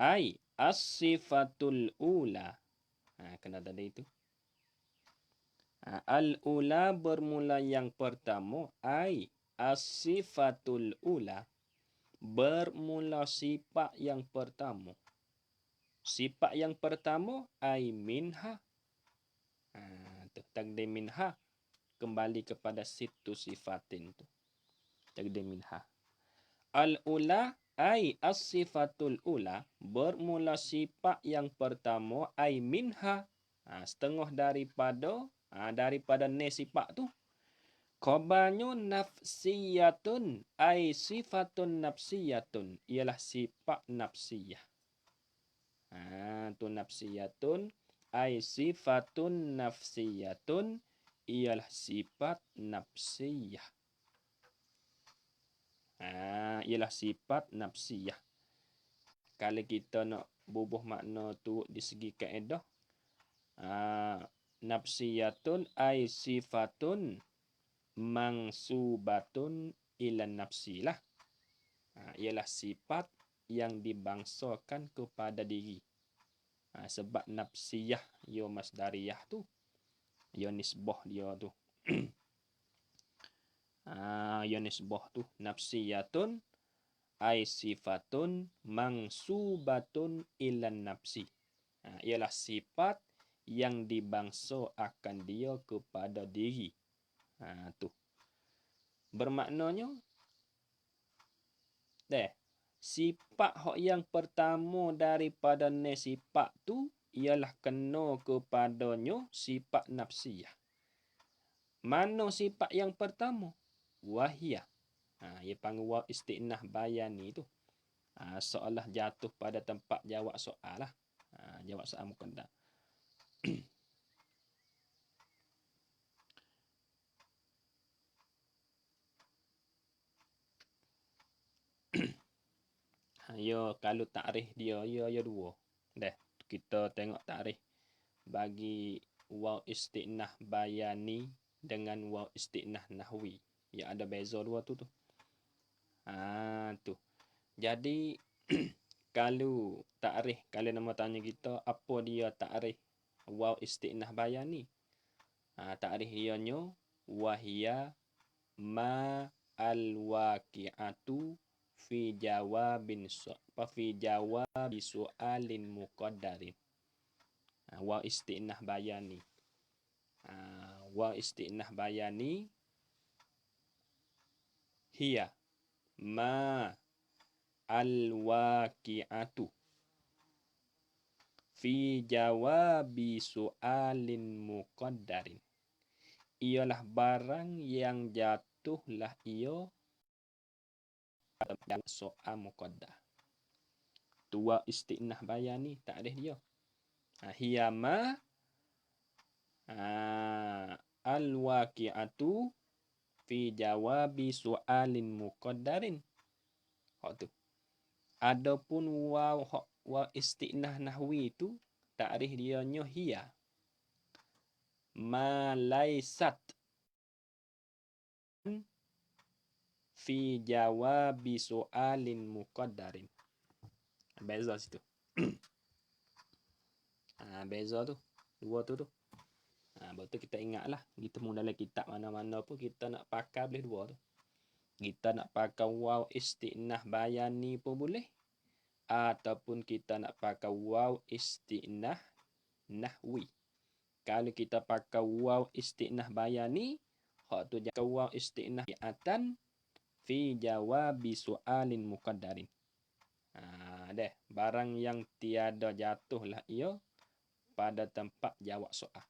ai as-sifatul ula. Kena tadi itu. Al-ula bermula yang pertama, ai as-sifatul ula, bermula sifat yang pertama. Sifat yang pertama ai minha. Takdim minha kembali kepada situ sifatin tu. Takdim minha. Al-ula ai as-sifatul ula, bermula sifat yang pertama ai minha. Setengah daripada ne sifat tu. Khabarnya nafsiyatun ai sifatun nafsiyatun, ialah sifat nafsiyah. Tu nafsiyatun ai sifatun nafsiyatun, ialah sifat nafsiyah. Ialah sifat nafsiyah. Kalau kita nak bubuh makna tu di segi kaedah, nafsiyatun ai sifatun mangsubatun ilan nafsi lah. Ialah sifat yang dibangsakan kepada diri. Sebab nafsiyah yo masdariyah tu, yo nisbah dia tu. Yo nisbah tu nafsiyatun ai sifatun mangsubatun ilan nafsi. Ialah sifat yang dibangsa akan dia kepada diri. Tu bermaknanya sifat hak yang pertama daripada ne sifat tu ialah kena kepadanya sifat nafsiyah. Mana sifat yang pertama? Wahia. Ia panggil waw istinah bayani tu. Seolah jatuh pada tempat jawab soal lah. Jawab soal muqaddam. Yo kalau takrif dia yo dua. Kita tengok takrif bagi waw istinah bayani dengan waw istinah nahwi. Ya ada beza dua tu. Tu. Jadi kalau takrif, kalau nama tanya kita apa dia takrif waw istinah bayani? Takrif dia nyo wahia ma al-waqi'atu fi jawabi su'alin muqaddarin. Waw istinah bayani. Waw istinah bayani hiya ma al-waqi'atu fi jawabi su'alin muqaddarin. Ialah barang yang jatuhlah ia pada soal muqaddar. Tua istinah bayani takrif dia. Hiya ma al-waqi'atu fi jawabi su'alin muqaddarin. Hak tu. Adapun waw istinah nahwi tu takrif dia nyo hiya ma laisat fi jawabi su'alin muqaddarin. Beza situ. Beza tu. Dua tu. Betul kita ingatlah. Kita mula dalam kitab mana-mana pun kita nak pakai boleh dua tu. Kita nak pakai waw istinah bayani pun boleh. Ataupun kita nak pakai waw istinah nahwi. Kalau kita pakai waw istinah bayani, hak tu jadi waw istinah bi'atan fi jawabi su'alin muqaddarin. Barang yang tiada jatuhlah ia pada tempat jawab soal.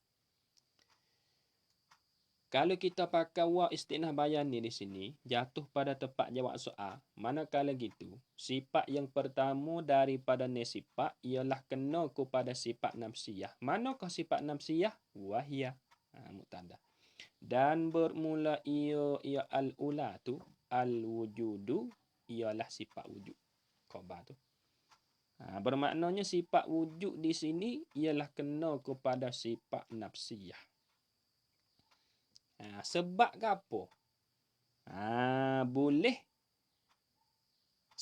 Kalau kita pakai waw istinah bayani di sini, jatuh pada tempat jawab soal, manakala gitu, sifat yang pertama daripada ne sifat ialah kena kepada sifat nafsiyah. Manakah sifat nafsiyah? Wahia. Mubtada. Dan bermula ia al-ula tu, al-wujudu, ialah sifat wujud. Khabar tu. Bermaknanya sifat wujud di sini ialah kena kepada sifat nafsiyah. Sebab ke apa? Boleh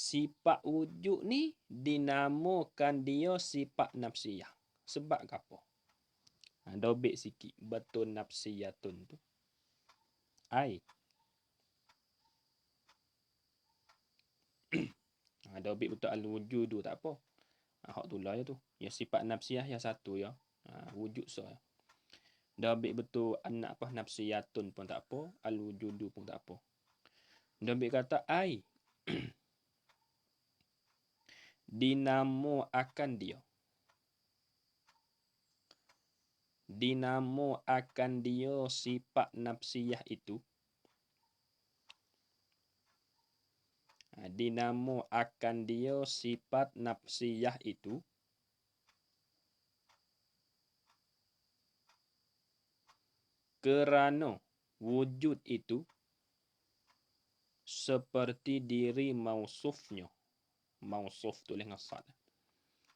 sifat wujud ni dinamakan dia sifat nafsiyah. Sebab apa? Dobek sikit betul nafsiyatun tu. Ai. Dobek betul al-wujudu tak apa. Hak tu lah ya tu. Ya sifat nafsiyah yang satu ya. Wujud so. Dobek betul anak apa nafsiyatun pun tak apa, al-wujudu pun tak apa. Dobek kata ai. Dinamo akan dia. Dinamo akan dia sifat nafsiyah itu. Dinamo akan dia sifat nafsiyah itu. Kerana wujud itu seperti diri mausufnya. Mausuf tulis ngasad.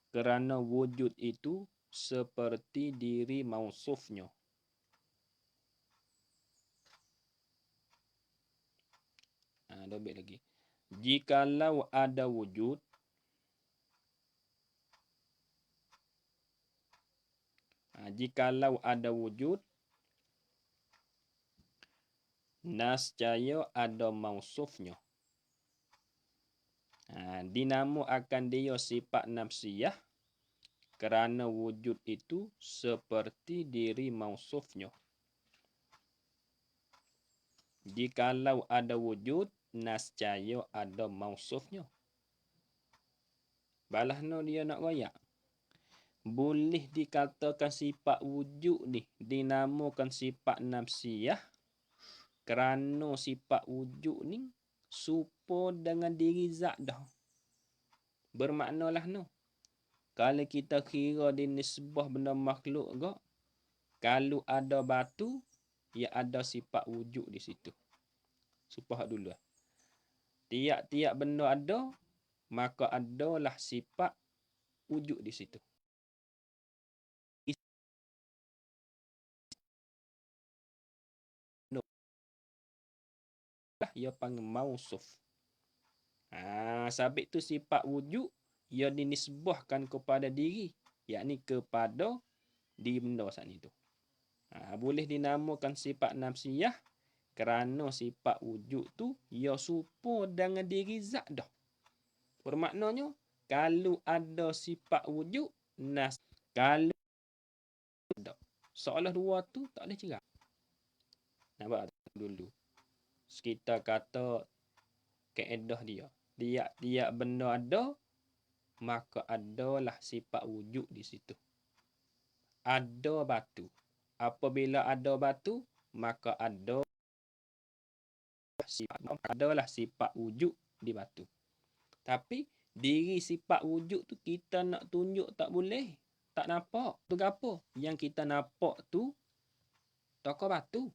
Kerana wujud itu seperti diri mausufnya. Dobek lagi. Jikalau ada wujud, jikalau ada wujud, nascaya ada mausufnya. Dinamo akan dia sifat nafsiyah kerana wujud itu seperti diri mausufnya. Jikalau ada wujud, nascaya ada mausufnya. Balahno dia nak royak. Boleh dikatakan sifat wujud ni dinamakan sifat nafsiyah kerana sifat wujud ni serupa dengan diri zat dah. Bermaknalah no. Kalau kita kira di nisbah benda makhluk ke, kalau ada batu, ia ada sifat wujud di situ. Supaya dulu. Tiap-tiap benda ada, maka adalah sifat wujud di situ. Ia panggil mausuf. Sabit tu sifat wujud, ia dinisbahkan kepada diri, yakni kepada diri benda saat itu. Boleh dinamakan sifat nafsiyah kerana sifat wujud tu ia serupa dengan diri zat dah. Bermaknanya kalau ada sifat wujud, kalau ada seolah dua tu tak boleh cerak. Nampak dulu. Kita kata kaedah dia. Tiap benda ada, maka adalah sifat wujud di situ. Ada batu. Apabila ada batu, maka adalah sifat wujud di batu. Tapi diri sifat wujud tu kita nak tunjuk tak boleh. Tak nampak. Tu apa? Yang kita nampak tu tokoh batu.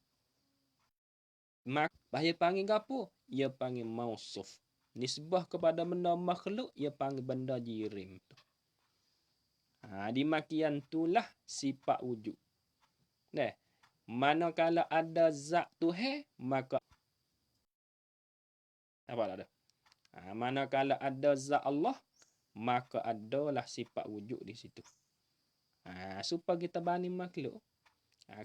Bahaya panggil apa? Ia panggil mausuf. Nisbah kepada benda makhluk, ia panggil benda jirim tu. Dimakian itulah sifat wujud. Manakala ada zat Tuhan, maka apa ada? Manakala ada zat Allah, maka adalah sifat wujud di situ. Supaya kita banding makhluk.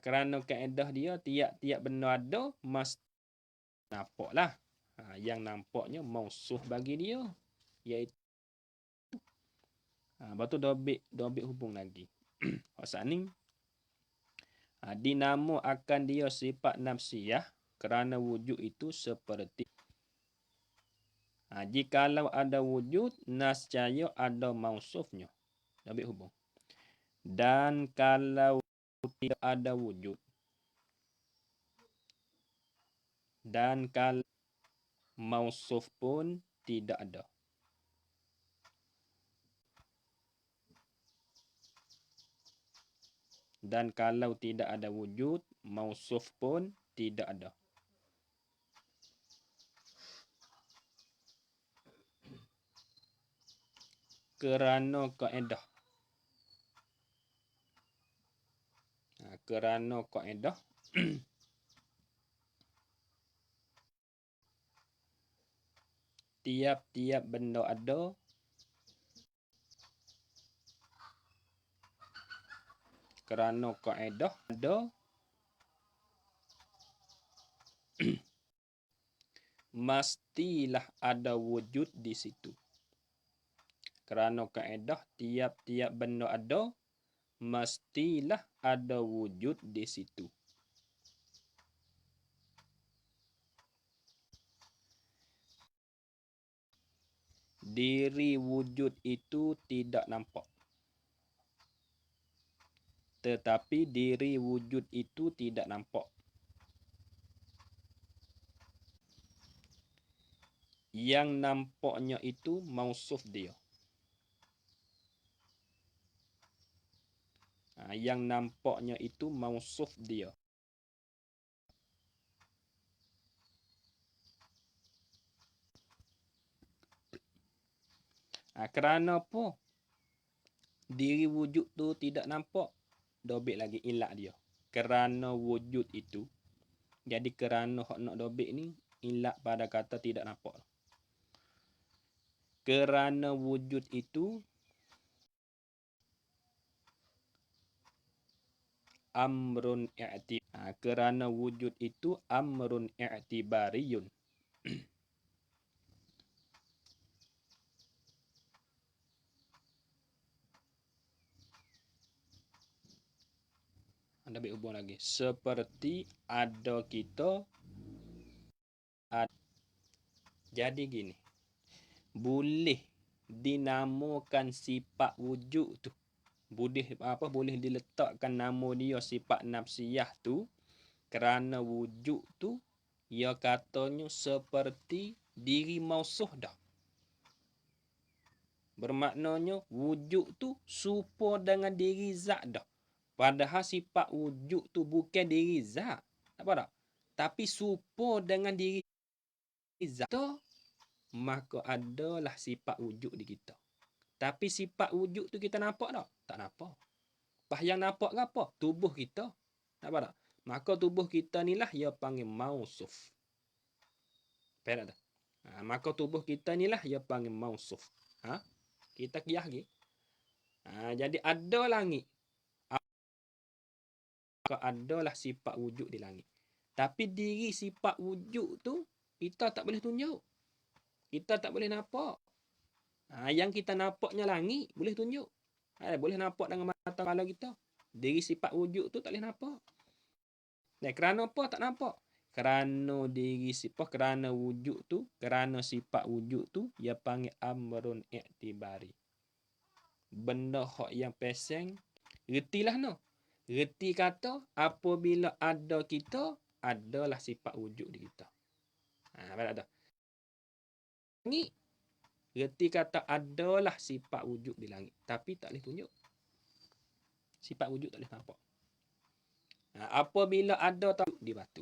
Kerana kaedah dia, tiap-tiap benda ada, mesti nampaklah. Yang nampaknya mausuf bagi dia. Iaitu. Lepas tu dobek hubung lagi. Pasal ni, dinamo akan dia sifat nafsiyah kerana wujud itu seperti. Jikalau ada wujud, nascaya ada mausufnya. Dobek hubung. Dan kalau tidak ada wujud, dan kalau mausuf pun tidak ada. Dan kalau tidak ada wujud, mausuf pun tidak ada. Kerana kaedah. Kerana kaedah. tiap-tiap benda ada kerana kaedah ada mestilah ada wujud di situ. Kerana kaedah tiap-tiap benda ada mestilah ada wujud di situ. Diri wujud itu tidak nampak. Tetapi diri wujud itu tidak nampak. Yang nampaknya itu mausuf dia. Yang nampaknya itu mausuf dia. Kerana apa diri wujud tu tidak nampak? Dobik lagi ilak dia. Kerana wujud itu. Jadi kerana hak nak dobik ni ilak pada kata tidak nampak. Kerana wujud itu amrun kerana wujud itu amrun i'tibariyun. Anda ambil hubung lagi. Seperti ada kita. Jadi gini. Boleh dinamakan sifat wujud tu. Boleh diletakkan nama dia sifat nafsiyah tu. Kerana wujud tu. Ia katanya seperti diri mausuh dah. Bermaknanya wujud tu serupa dengan diri zat dah. Padahal sifat wujud tu bukan diri zat. Apa tak? Tapi serupa dengan diri zat tu, maka adalah sifat wujud di kita. Tapi sifat wujud tu kita nampak tak? Tak nampak. Pas yang nampak ke apa? Tubuh kita. Nampak tak? Maka tubuh kita ni lah ia panggil mausuf. Faham tak? Maka tubuh kita ni lah ia panggil mausuf. Kita kiyah lagi. Jadi ada langit. Adalah sifat wujud di langit. Tapi diri sifat wujud tu kita tak boleh tunjuk. Kita tak boleh nampak. Yang kita nampaknya langit boleh tunjuk. Boleh nampak dengan mata kepala kita. Diri sifat wujud tu tak boleh nampak. Kerana apa tak nampak? Kerana diri sifat, kerana wujud tu, kerana sifat wujud tu ia panggil amrun i'tibari. Benda hak yang peseng, retilah no. Reti kata apabila ada kita, adalah sifat wujud di kita. Baik tak? Langit. Reti kata adalah sifat wujud di langit. Tapi tak boleh tunjuk. Sifat wujud tak boleh nampak. Apabila ada tahu di batu.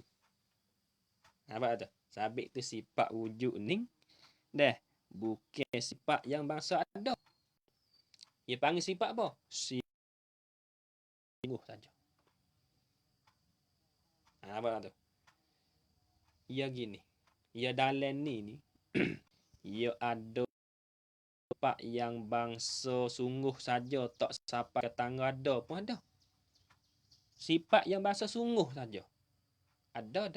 Baik tak? Sabit tu sifat wujud ni. Bukan sifat yang bangsa ada. Ia panggil sifat apa? Sungguh saja. Apa tu? Ia gini. Ia dalam ni. Ia ada sifat yang bangsa sungguh saja tak sampai ke tangga ada pun ada. Sifat yang bangsa sungguh saja. Ada.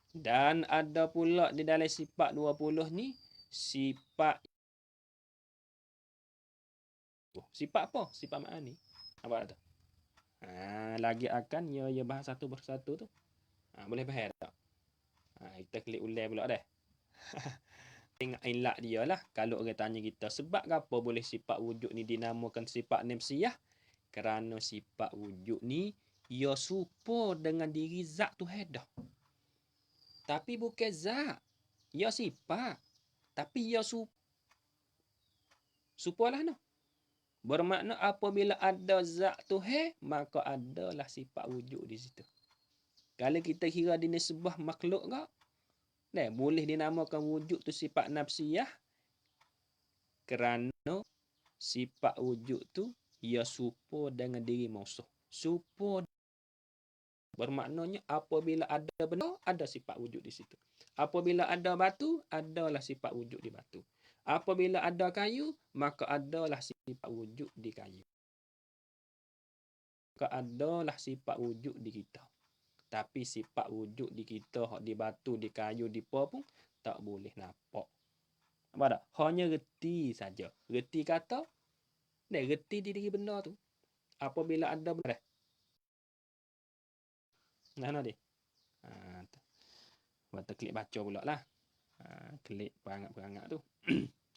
Dan ada pula di dalam sifat 20 ni sifat apa? Sifat ma'ani. Apa kata? Lagi akan ia bahas satu persatu tu. Boleh faham tak? Kita klik ulang pula dah. Tengok ilak dia lah. Kalau orang tanya kita, sebab apa boleh sifat wujud ni dinamakan sifat nafsiyah? Kerana sifat wujud ni, ia serupa dengan diri zat tu dah. Tapi bukan zat. Ia sifat. Tapi ia serupalah no. Bermakna apabila ada zat tu maka adalah sifat wujud di situ. Kalau kita kira dia sebuah makhluk ke, boleh dinamakan wujud tu sifat nafsiyah kerana sifat wujud tu ia serupa dengan diri mausuh. Serupa bermaknanya apabila ada benda, ada sifat wujud di situ. Apabila ada batu, adalah sifat wujud di batu. Apabila ada kayu, maka adalah sifat wujud di kayu. Maka adalah sifat wujud di kita. Tapi sifat wujud di kita, di batu, di kayu, di apa pun, tak boleh nampak. Apa tak? Hanya reti saja. Reti kata, reti di diri benda tu. Apabila ada benda. Nah, dia. Buat klik baca pula lah. Klik perangat-perangat tu.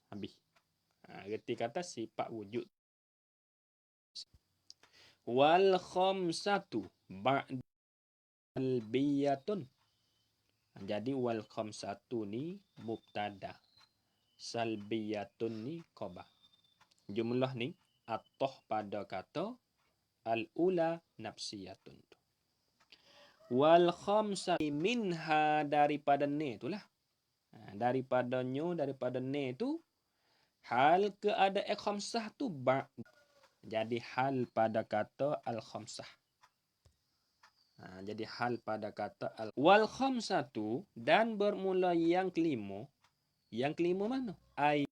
Habis. Reti kata sifat wujud. Wal khamsatu ba'da salbiyatun. Jadi wal khamsatu ni mubtada. Salbiyatun ni khabar. Jumlah ni atoh pada kata al-ula nafsiyatun. Wal khamsatu minha daripada ni itulah. Daripada ni tu hal keadaan khamsah tu ba'. Jadi hal pada kata al-khamsah. Jadi hal pada kata wal khamsatu dan bermula yang kelima. Yang kelima mana? Ai.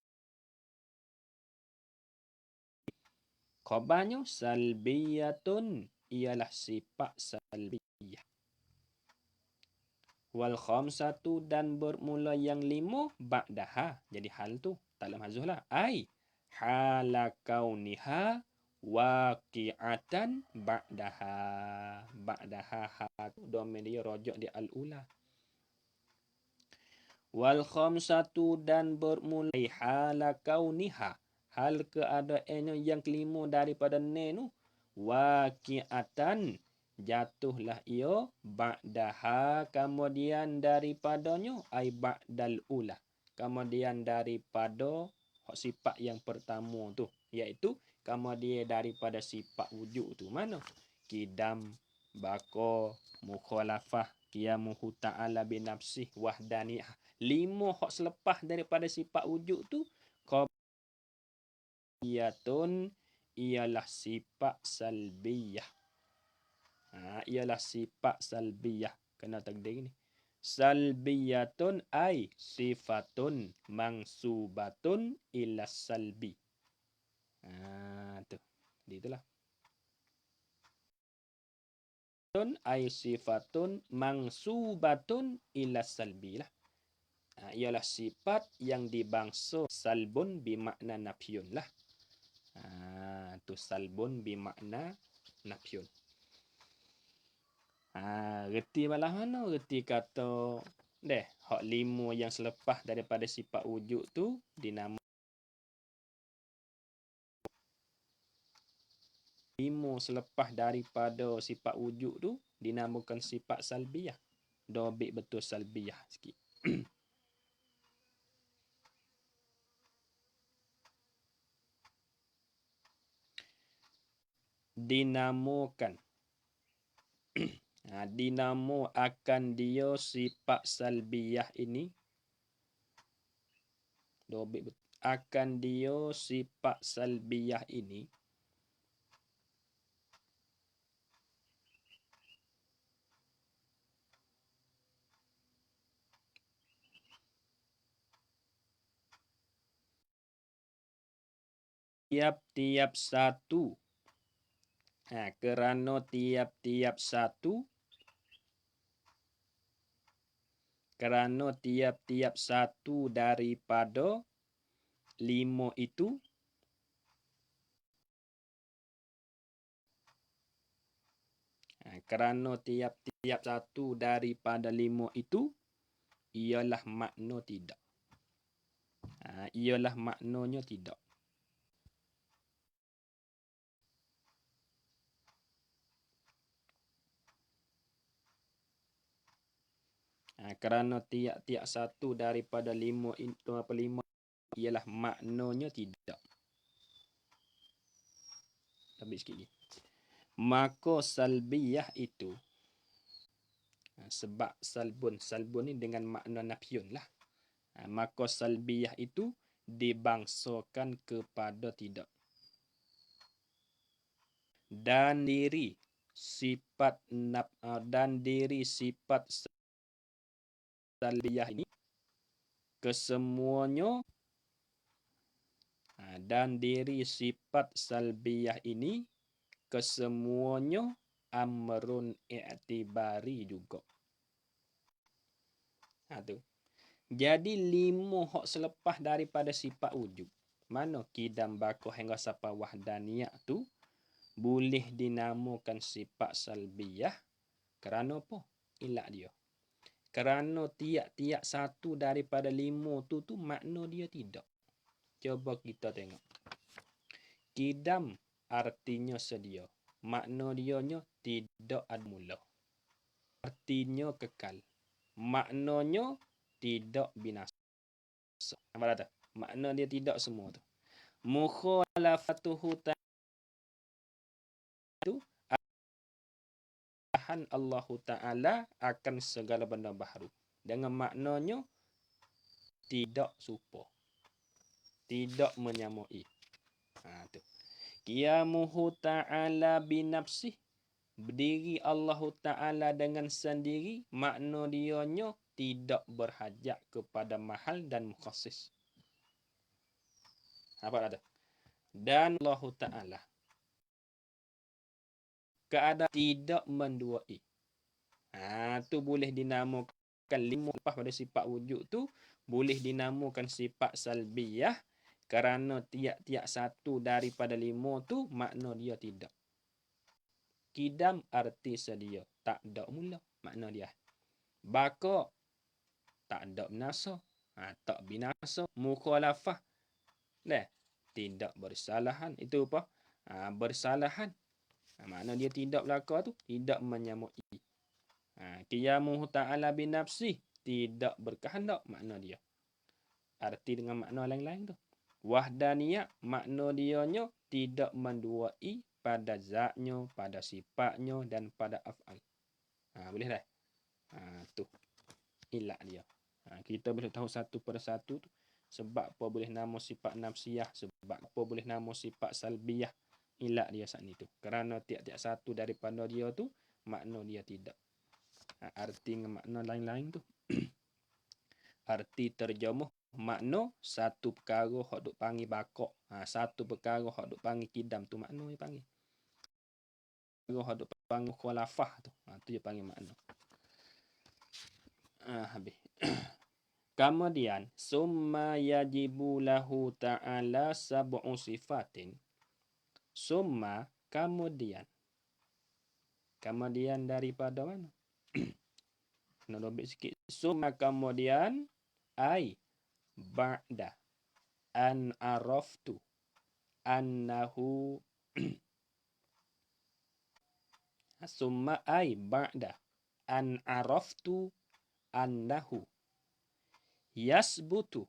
Khabarnya salbiyatun ialah sifat salbiyah. Wal khamsatu dan bermula yang lima ba'daha. Jadi hal tu tak dalam hazuf lah. Ai hala kauniha waqi'atan ba'daha. Ba'daha ha tu domain dia rojak di al-ula. Wal khamsatu dan bermula hala kauniha. Hal keadaannya yang kelima daripada nenu waqi'atan jatuhlah ia ba'daha kemudian daripadanya ai ba'dal ula. Kemudian daripada sifat yang pertama tu iaitu kemudian daripada sifat wujud tu mana? Kidam, baqa, mukhalafah, qiyamuhu ta'ala bi nafsih wahdaniyah. 5 hak selepas daripada sifat wujud tu khabiyatun ialah sifat salbiyah. Ialah sifat salbiyah. Kena takdir ni. Salbiyatun ay sifatun mangsubatun ila salbi. Tu. Itulah. Ay sifatun mangsubatun ila salbi lah. Ialah sifat yang dibangsa salbun bimakna nafyun lah. Tu salbun bimakna nafyun. Reti balah mana? Reti kata hak 5 yang selepas daripada sifat wujud tu dinamakan 5 selepas daripada sifat wujud tu dinamakan sifat salbiyah. Dobik betul salbiyah sikit. Dinamakan. Dinamo akan dia sifat salbiyah ini. Dobik betul. Akan dia sifat salbiyah ini. Tiap-tiap satu. Kerana tiap-tiap satu. Kerana tiap-tiap satu daripada 5 itu. Kerana tiap-tiap satu daripada 5 itu. Ialah makna tidak. Ialah maknanya tidak. Kerana tiap-tiap satu daripada 5 itu apa 5 ialah maknanya tidak. Habis sikit lagi. Maka salbiyah itu sebab salbun ni dengan makna nafyun lah. Maka salbiyah itu dibangsakan kepada tidak. Dan diri sifat salbiyah ini kesemuanya, dan diri sifat salbiyah ini kesemuanya amrun i'tibari juga. Tu. Jadi 5 hak selepas daripada sifat wujud. Mana kidam bako hingga sapa wahdaniyah tu boleh dinamakan sifat salbiyah kerana apa? Ilat dia. Kerana tiap-tiap satu daripada 5 tu makna dia tidak. Coba kita tengok. Kidam artinya sedia. Makna dianya tidak ada mula. Artinya kekal. Maknanya tidak binasa. Apa kata? Makna dia tidak semua tu. Mukhalafatuhu tu arahan Allah Ta'ala akan segala benda baharu. Dengan maknanya tidak serupa. Tidak menyamai. Tu. Qiyamuhu ta'ala binafsih. Berdiri Allah Ta'ala dengan sendiri, makna dianya tidak berhajat kepada mahal dan mukhassis. Apa kata? Dan Allah Ta'ala keadaan tidak menduai. Tu boleh dinamakan 5 lepas pada sifat wujud tu boleh dinamakan sifat salbiyah kerana tiap-tiap satu daripada 5 tu makna dia tidak. Kidam arti sedia, tak ada mula makna dia. Baka tak ada binasa, tak binasa. Mukhalafah, tidak bersalahan. Itu apa? Bersalahan. Makna dia tidak belaka tu, tidak menyamai. Qiyamuhu ta'ala binafsih, tidak berkehendak makna dia. Arti dengan makna lain-lain tu. Wahdaniyah, makna dianya tidak menduai pada zatnya, pada sifatnya dan pada af'al. Boleh dah? Tu ilat dia. Kita boleh tahu satu persatu tu. Sebab apa boleh nama sifat nafsiyah, sebab apa boleh nama sifat salbiyah. Ilat dia saat ni tu. Kerana tiap-tiap satu daripada dia tu makna dia tidak. Arti dengan makna lain-lain tu. Arti terjemuh makna satu perkara hak duk panggil bakok. Satu perkara hak duk panggil kidam tu makna dia panggil. Hak duk panggil khulafah tu. Tu dia panggil makna. Habis. Kemudian summa yajibu lahu ta'ala sab'u sifatin. Summa kemudian. Kemudian daripada mana? Nak robek sikit. Summa kemudian ai ba'da an araftu annahu summa ai ba'da an araftu annahu yasbutu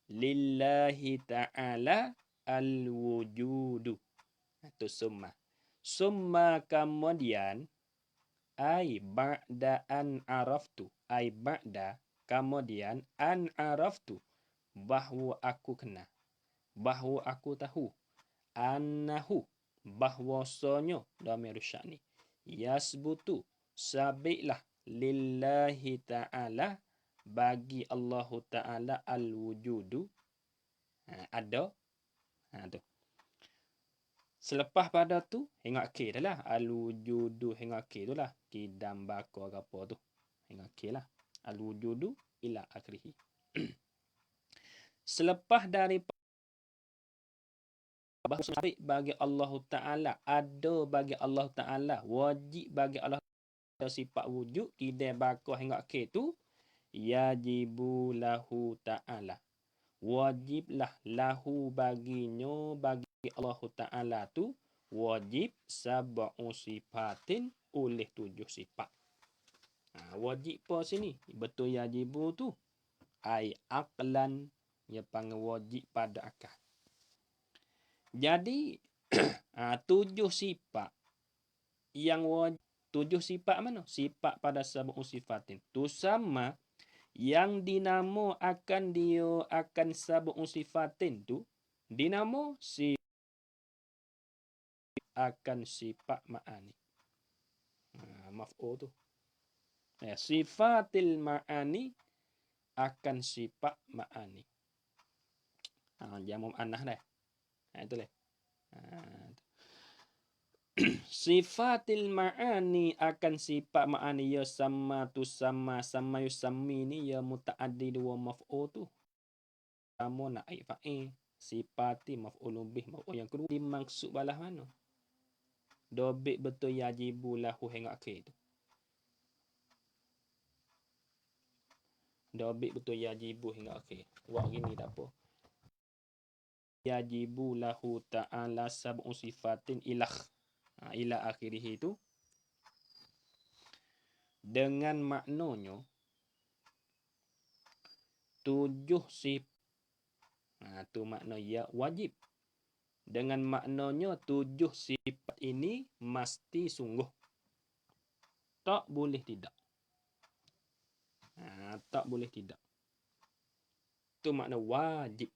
lillahi ta'ala al-wujudu. Itu summa. Summa kemudian ai ba'da an araftu. Ai ba'da kemudian an araftu. Bahawa aku kenal. Bahawa aku tahu. Annahu. Bahwasanya. Dhamir sya'ni. Yasbutu. Sabitlah. Lillahi ta'ala. Bagi Allah Ta'ala al-wujudu. Ada. Tu. Selepas pada tu. Hingga akhir dah lah. Al-wujudu hingga akhir tu lah. Kidam bako apa tu. Hingga akhir lah. Al-wujudu ila akhirihi. Selepas daripada bagi Allah Ta'ala, ada bagi Allah Ta'ala, wajib bagi Allah Ta'ala sifat wujud, kidai bakal hingga akhir tu, yajibu lahu Ta'ala. Wajiblah lahu baginya, bagi Allah Ta'ala tu, wajib sab'u sifatin oleh 7 sifat. Wajib apa sini? Betul yajibu tu. Ai aqlan, dia panggil wajib pada akal. Jadi 7 sifat yang wajib. 7 sifat mana? Sifat pada sab'u sifatin. Tu sama yang dinamo akan dia akan sab'u sifatin tu dinamo si akan sifat ma'ani. Maf'ul tu. Sifatil ma'ani akan sifat ma'ani. Jamu mu'annah dah. Itu lah. Sifatil ma'ani akan sifat ma'ani ya sama tu sama yusammi ni ya muta'addid wa maf'ul tu. Kamu nak fa'il sifati maf'ulun bih maf'ul yang kedua dimaksud balah mana? Dobik betul yajibu lahu hingga akhir tu. Dobik betul yajibu hingga akhir. Wak gini tak apa. Yajibu lahu ta'ala sab'u sifatin ilah. Ila akhirih itu dengan maknanya 7 sifat. Tu makna ya wajib. Dengan maknanya 7 sifat ini mesti sungguh. Tak boleh tidak. Tak boleh tidak. Tu makna wajib.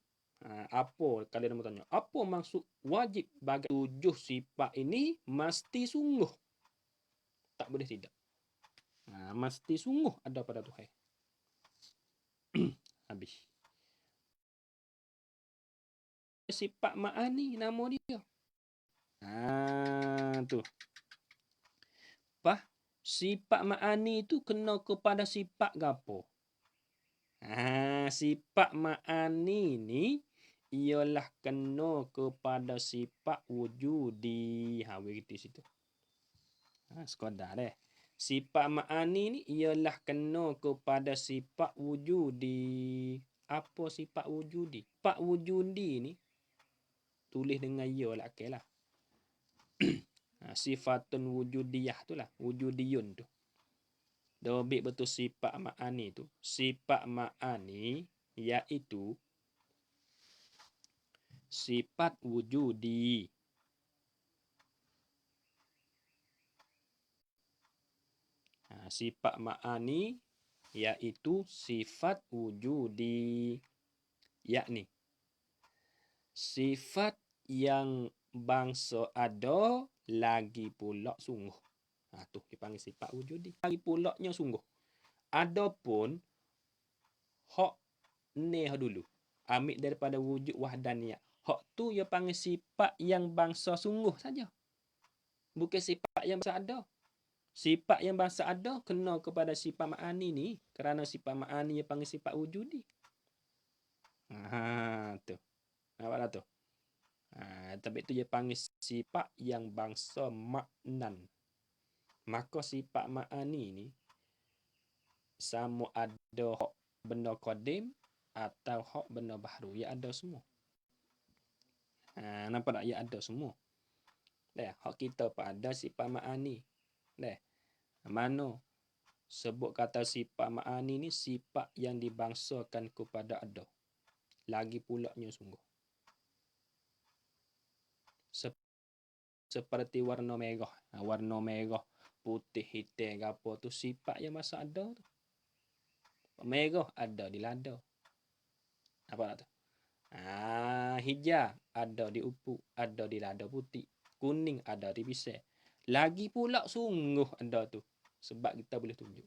Apa kalau dia mau tanya? Apa maksud wajib bagi 7 sifat ini mesti sungguh. Tak boleh tidak. Mesti sungguh ada pada Tuhan. Habis. Sifat ma'ani nama dia. Tu. Sifat ma'ani itu kena kepada sifat gapo? Sifat ma'ani ni ialah kena kepada sifat wujudi. Beriti situ. Sekadar deh. Sifat ma'ani ni ialah kena kepada sifat wujudi. Apa sifat wujudi? Sifat wujudi ni tulis dengan ya lah, okay lah. Sifatun wujudiyah tu lah. Wujudiyun tu. Dobik betul sifat ma'ani tu. Sifat ma'ani iaitu sifat wujudi. Sifat ma'ani iaitu sifat wujudi. Yakni sifat yang bangsa ada lagi pula sungguh. Tu dipanggil sifat wujudi. Lagi pula nya sungguh. Adapun hak ni dulu. Ambil daripada wujud wahdaniyah. Hak tu dia panggil sifat yang bangsa sungguh saja. Bukan sifat yang bangsa ada. Sifat yang bangsa ada kena kepada sifat ma'ani ni. Kerana sifat ma'ani dia panggil sifat wujudi. Tu. Nampak tak tu? Tapi itu dia panggil sifat yang bangsa maknan. Maka sifat ma'ani ni sama ada hak benda qadim atau hak benda baru. Ya ada semua. Nampak tak? Ya ada semua. Hak kita pun ada sifat ma'ani. Mana sebut kata sifat ma'ani ni sifat yang dibangsakan kepada ada. Lagi pula nya sungguh. Seperti warna merah. Warna merah, putih, hitam, apa tu sifat yang masa ada tu. Merah ada di lada. Apa tu? Hijau ada di upuk, ada di lada putih. Kuning ada di pisang. Lagi pula sungguh ada tu. Sebab kita boleh tunjuk.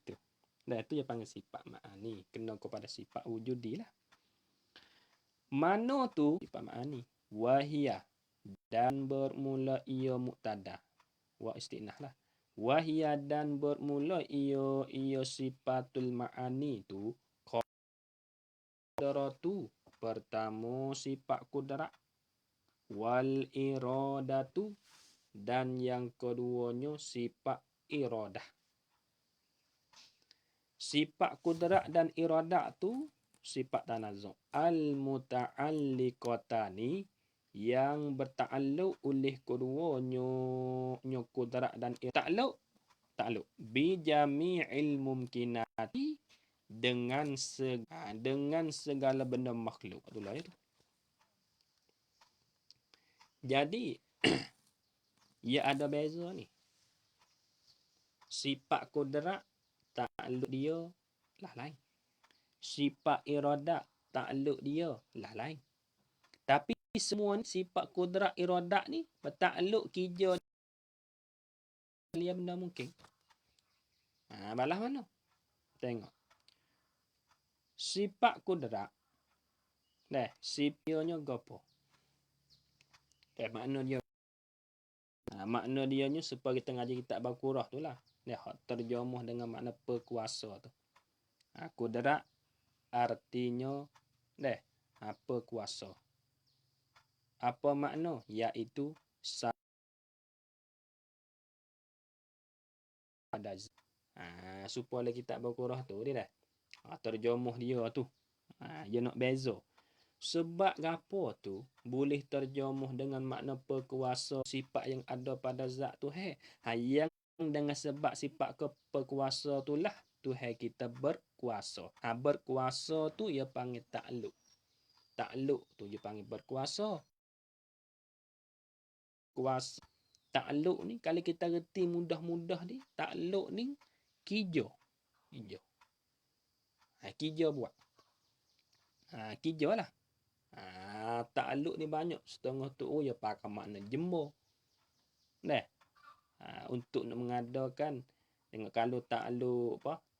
Tu. Dan itu dia panggil sifat ma'ani. Kena kepada sifat wujudi lah. Mana tu sifat ma'ani? Wahiyah. Dan bermula ia muqtada. Wa istinah lah. Wahiyah dan bermula ia sifatul ma'ani tu. Qudratu. Pertama sifat kudrat. Wal iradatu. Dan yang keduanya sifat iradah. Sifat kudrat dan iradah tu sifat tanazzuh. Al-muta'alliqatani yang bertakluk oleh keduanya kudrat dan iradah. Takluk bi jami'il mumkinati dengan segala benda makhluk. Itulah itu. Jadi ia ada beza ni. Sifat kudrat takluk dia lah lain. Sifat iradat takluk dia lah lain. Tapi semua sifat kudrat iradat ni bertakluk kija dia benda mungkin. Balas mana? Tengok. Sifat kudrat. Sipionya gapo? Makna dia. Makna dia ni supaya kita ngaji kitab Baqarah tu lah. Hak terjemuh dengan makna perkuasa tu. Kudrat artinya apa kuasa. Apa makna? Iaitu pada supaya kitab Baqarah tu dia dah. Terjemuh dia tu. Dia nak beza. Sebab gapo tu boleh terjemuh dengan makna perkuasa sifat yang ada pada zat Tuhan. Yang dengan sebab sifat perkuasa tu lah Tuhan kita berkuasa. Berkuasa tu ia panggil takluk. Takluk tu dia panggil berkuasa. Kuasa. Takluk ni kalau kita reti mudah-mudah ni, takluk ni kijo. Kijo buat. Kijo lah. Takluk ni banyak. Setengah tu ya pakai makna jemur. Untuk nak mengadakan tengok kalau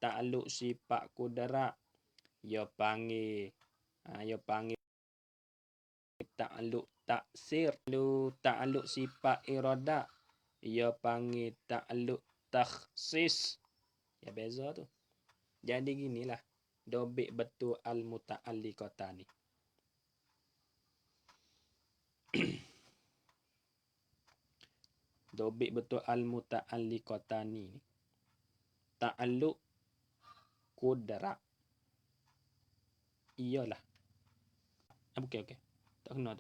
takluk sifat kudrat ia panggil takluk taksir. Takluk sifat iradah ia panggil takluk takhsis. Ya beza tu. Jadi ginilah dobik betul al-muta'alliqatani. Dobik betul al-muta'alliqatani. Ta'alluq kudrat. Iyalah. Okey. Tak kena.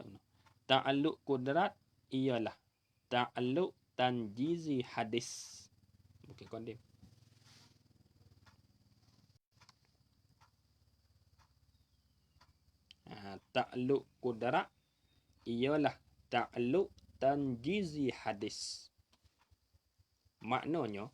Ta'alluq kudrat ialah ta'alluq tanjizi hadis. Okey, kondim. Ta'alluq kudrat ialah ta'alluq tanjizi hadis. Maknanya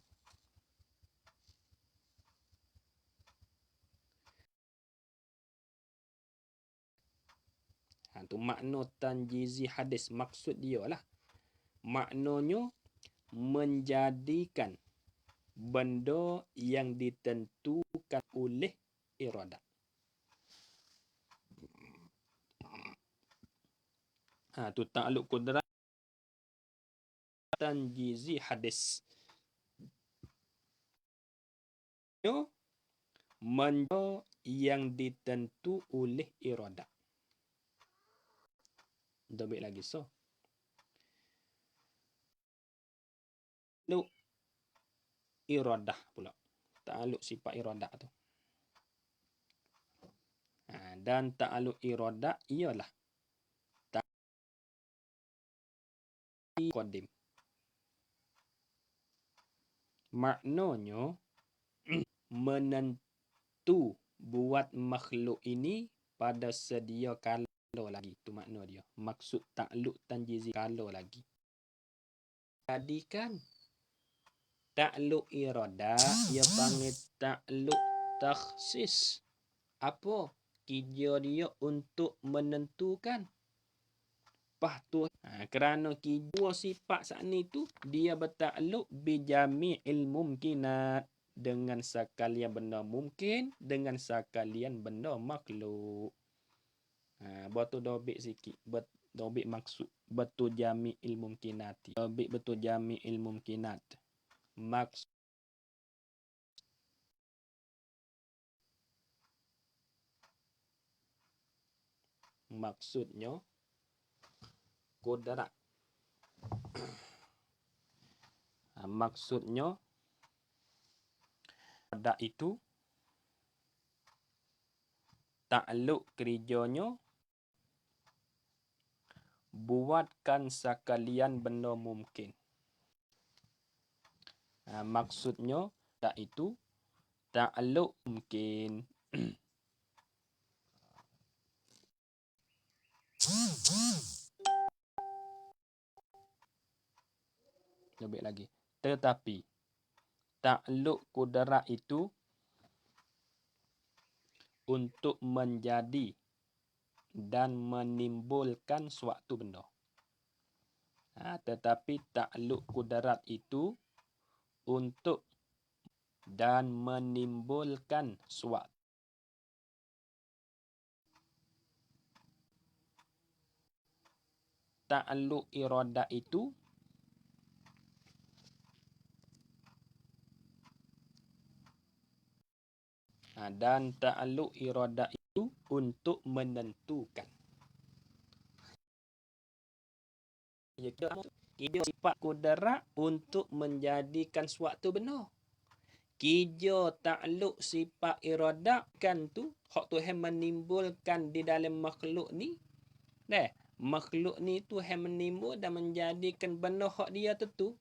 tu makna tanjizi hadis. Maksud dia lah maknanya menjadikan benda yang ditentukan oleh iradah. Tu ta'alluq kudrat tanjizi hadis. Benda yang ditentu oleh iradah. Dobik lagi ta'alluq iradah pula. Ta'alluq sifat iradah tu. Dan ta'alluq iradah ialah qadim. Maknanya menentu buat makhluk ini pada sedia kala lagi. Tu makna dia. Maksud ta'alluq tanjizi kala lagi. Jadikan ta'alluq iradah ia panggil ta'alluq takhsis. Apa? Kerja dia untuk menentukan. Tu kerana dua sifat saat ni tu dia bertakluk bijami'il mumkinat, dengan sekalian benda mungkin, dengan sekalian benda makhluk. Betul dobik sikit. Dobik maksud betul jami'il mumkinati. Dobik betul jami'il mumkinat. Maksudnya kudrat. Maksudnya kudrat itu takluk kerjanya buatkan sekalian benda mungkin. Maksudnya kudrat itu takluk mungkin. Lebih lagi. Tetapi takluk kudrat itu untuk menjadi dan menimbulkan suatu benda. Tetapi takluk kudrat itu untuk dan menimbulkan suatu. Ta'alluq iradah itu dan ta'alluq iradah itu untuk menentukan. Kita sifat kudrat untuk menjadikan suatu benar. Kijo ta'alluq sifat iradah kan tu hak Tuhan menimbulkan di dalam makhluk ni. Makhluk ni Tuhan menimbul dan menjadikan benar hak dia tentu.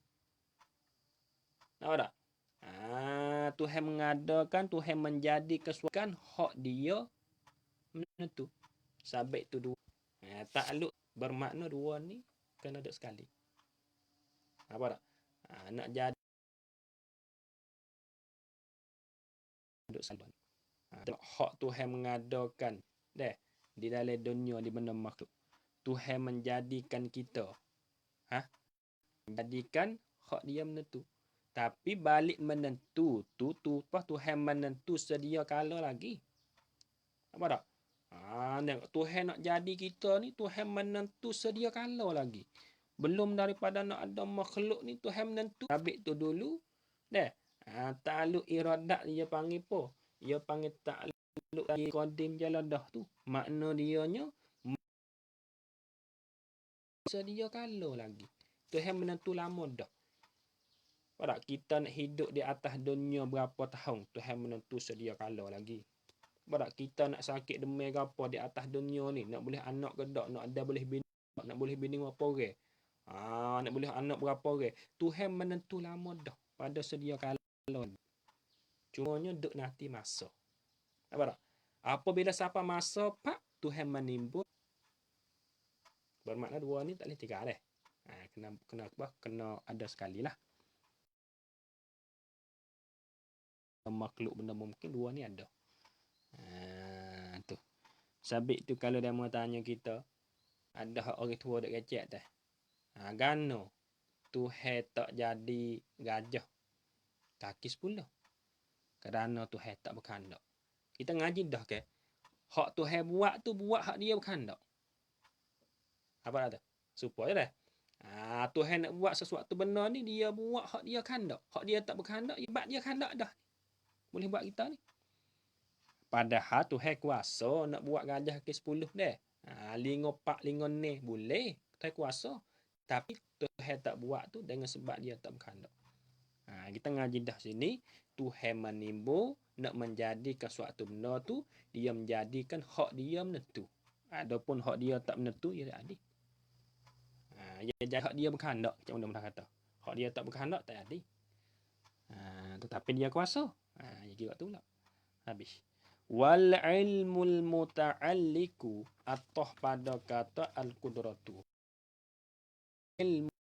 Nampak tak? Tuhan mengadakan, Tuhan menjadikan suatu hak dia menentu. Sabit tu dua. Ta'alluq bermakna dua ni kena ada sekali. Apa tak? Nak jadi duduk sekali. Hak Tuhan mengadakan di dalam dunia di benda makhluk. Tuhan menjadikan kita. Menjadikan hak dia menentu. Tapi balik menentu tu Tuhan menentu sedia kala lagi. Apa tak? Tuhan nak jadi kita ni, Tuhan menentu sedia kala lagi. Belum daripada nak ada makhluk ni, Tuhan menentu. Habis tu dulu, ta'alluq iradat dia panggil apa? Dia panggil ta'alluq qadim jaladah tu. Makna dianya sedia kala lagi. Tuhan menentu lama dah. Apa tak? Kita nak hidup di atas dunia berapa tahun, Tuhan menentu sedia kala lagi. Apa tak? Kita nak sakit demam apa di atas dunia ni, nak boleh anak ke tak, nak ada boleh bini, nak boleh bini berapa orang. Nak boleh anak berapa orang. Tuhan menentu lama dah pada sedia kala. Cumanya duk nanti masa. Apa tak? Apabila siapa masa pak Tuhan menimbul. Bermakna dua ni tak boleh tiga dah. Kena ada sekali lah. Makhluk benda mungkin dua ni ada. Tu. Sabit tu kalau dia mau tanya kita, ada orang tua dak kecek teh. Gano Tuhan tak jadi gajah kaki 10. Kerana Tuhan tak berkehendak. Kita ngaji dah ke? Hak Tuhan buat tu buat hak dia berkehendak. Apa dah? Supaya dah. Tuhan nak buat sesuatu benda ni, dia buat hak dia kehendak. Hak dia tak berkehendak, ibarat dia kehendak dah. Boleh buat kita ni. Padahal Tuhan kuasa nak buat gajah ke 10 dah. Lingo pak, lingo ne boleh. Tuhan kuasa. Tapi Tuhan tak buat tu dengan sebab dia tak berkehendak. Kita ngaji dah sini. Tuhan menimbul nak menjadikan suatu benda tu, dia menjadikan hak dia menentu. Adapun hak dia tak menentu, dia tak ada. Hak dia berkehendak. Macam mana kata. Hak dia tak berkehendak, tak ada. Tetapi dia kuasa. Dia kira tu lah. Habis. Wal ilmul muta'alliku atau pada kata al-qudratu. Ilmu.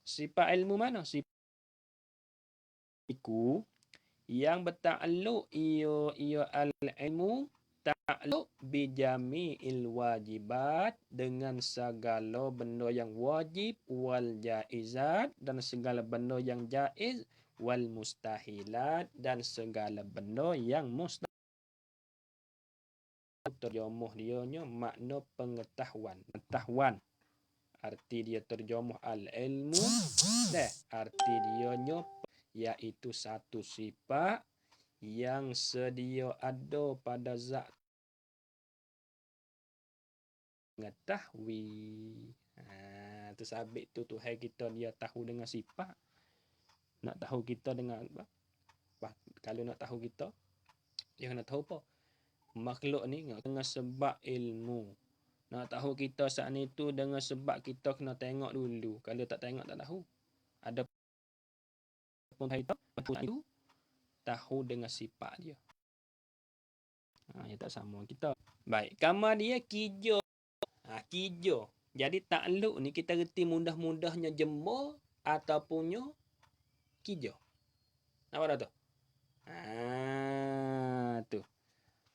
Sifat ilmu mana? Sifat iku yang bertakluk ia al-ilmu ta'alluq bijami'il wajibat dengan segala benda yang wajib wal jaizat dan segala benda yang jaiz wal mustahilat dan segala benda yang mustahil. Terjemuh dianya makna pengetahuan. Arti dia terjemuh al-ilmu arti dianya iaitu satu sifat yang sedia ada pada zat mengetahui. Tu sabit tu Tuhan kita dia tahu dengan sifat. Nak tahu kita dengan apa? Kalau nak tahu kita, dia kena tahu apa? Makhluk ni dengan sebab ilmu. Nak tahu kita saat ni tu dengan sebab kita kena tengok dulu. Kalau tak tengok tak tahu. Ada pun kita itu tahu dengan sifat dia. Dia tak sama kita. Baik, kamar dia kijo. Kijo. Jadi takluk ni kita reti mudah-mudahnya jemur ataupun kijo. Apa dah tu? Tu.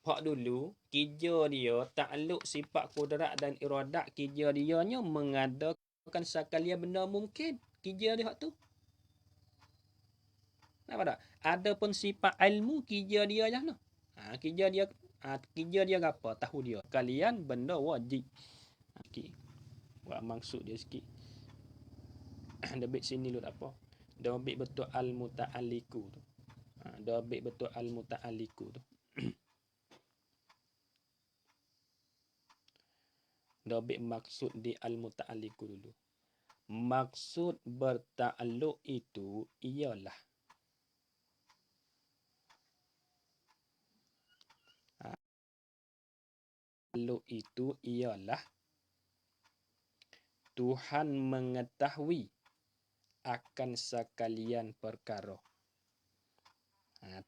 Hak dulu, kijo dia takluk sifat kudrat dan iradat kijo dia nya mengadakan sekalian benda mungkin. Kijo dia hak tu. Nampak tak? Adapun sifat ilmu kerja dia je noh. Kerja dia apa? Tahu dia. Kalian benda wajib. Okey. Buat maksud dia sikit. Dobit sini lu apa? Dobit betul al-muta'alliku tu. Dobit betul al-muta'alliku tu. Dobit maksud di al-muta'alliku dulu. Maksud bertakluk itu ialah takluk itu ialah Tuhan mengetahui akan sekalian perkara.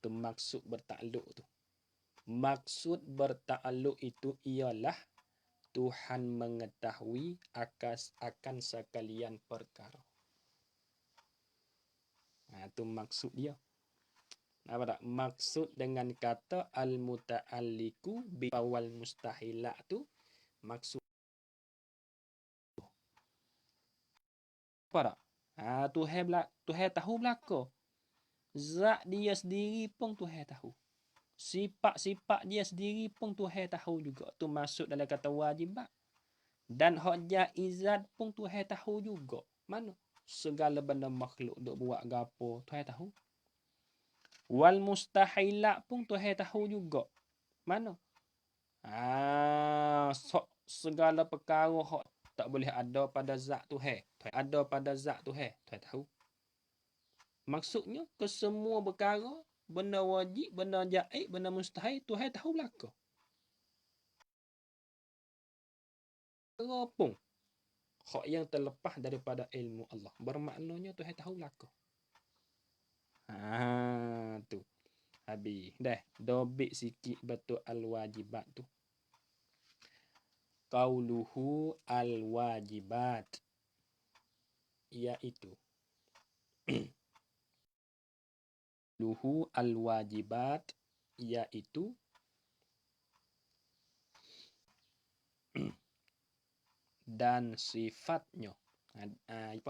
Tu maksud bertakluk tu. Maksud bertakluk itu ialah Tuhan mengetahui akan sekalian perkara. Tu maksud dia. Apa tak? Maksud dengan kata al-muta'alliku biwal mustahilat tu maksud apa tak? Tuhan tahu belaka. Zat dia sendiri pun Tuhan tahu. Sifat-sifat dia sendiri pun Tuhan tahu juga. Tu masuk dalam kata wajibat. Dan hak jaizat pun Tuhan tahu juga. Mana? Segala benda makhluk duk buat gapo Tuhan tahu. Wal mustahilat pun Tuhan tahu juga. Mana? Segala perkara hak tak boleh ada pada zat Tuhan. Ada pada zat Tuhan. Tuhan tahu. Maksudnya kesemua perkara, benda wajib, benda jaiz, benda mustahil, Tuhan tahu belaka. Perkara pun hak yang terlepas daripada ilmu Allah. Bermaknanya Tuhan tahu belaka. Tu. Habis. Dah. Dobit sikit betul al-wajibat tu. Qauluhu al-wajibat. Iaitu. Luhu al-wajibat. Iaitu. Dan sifatnya.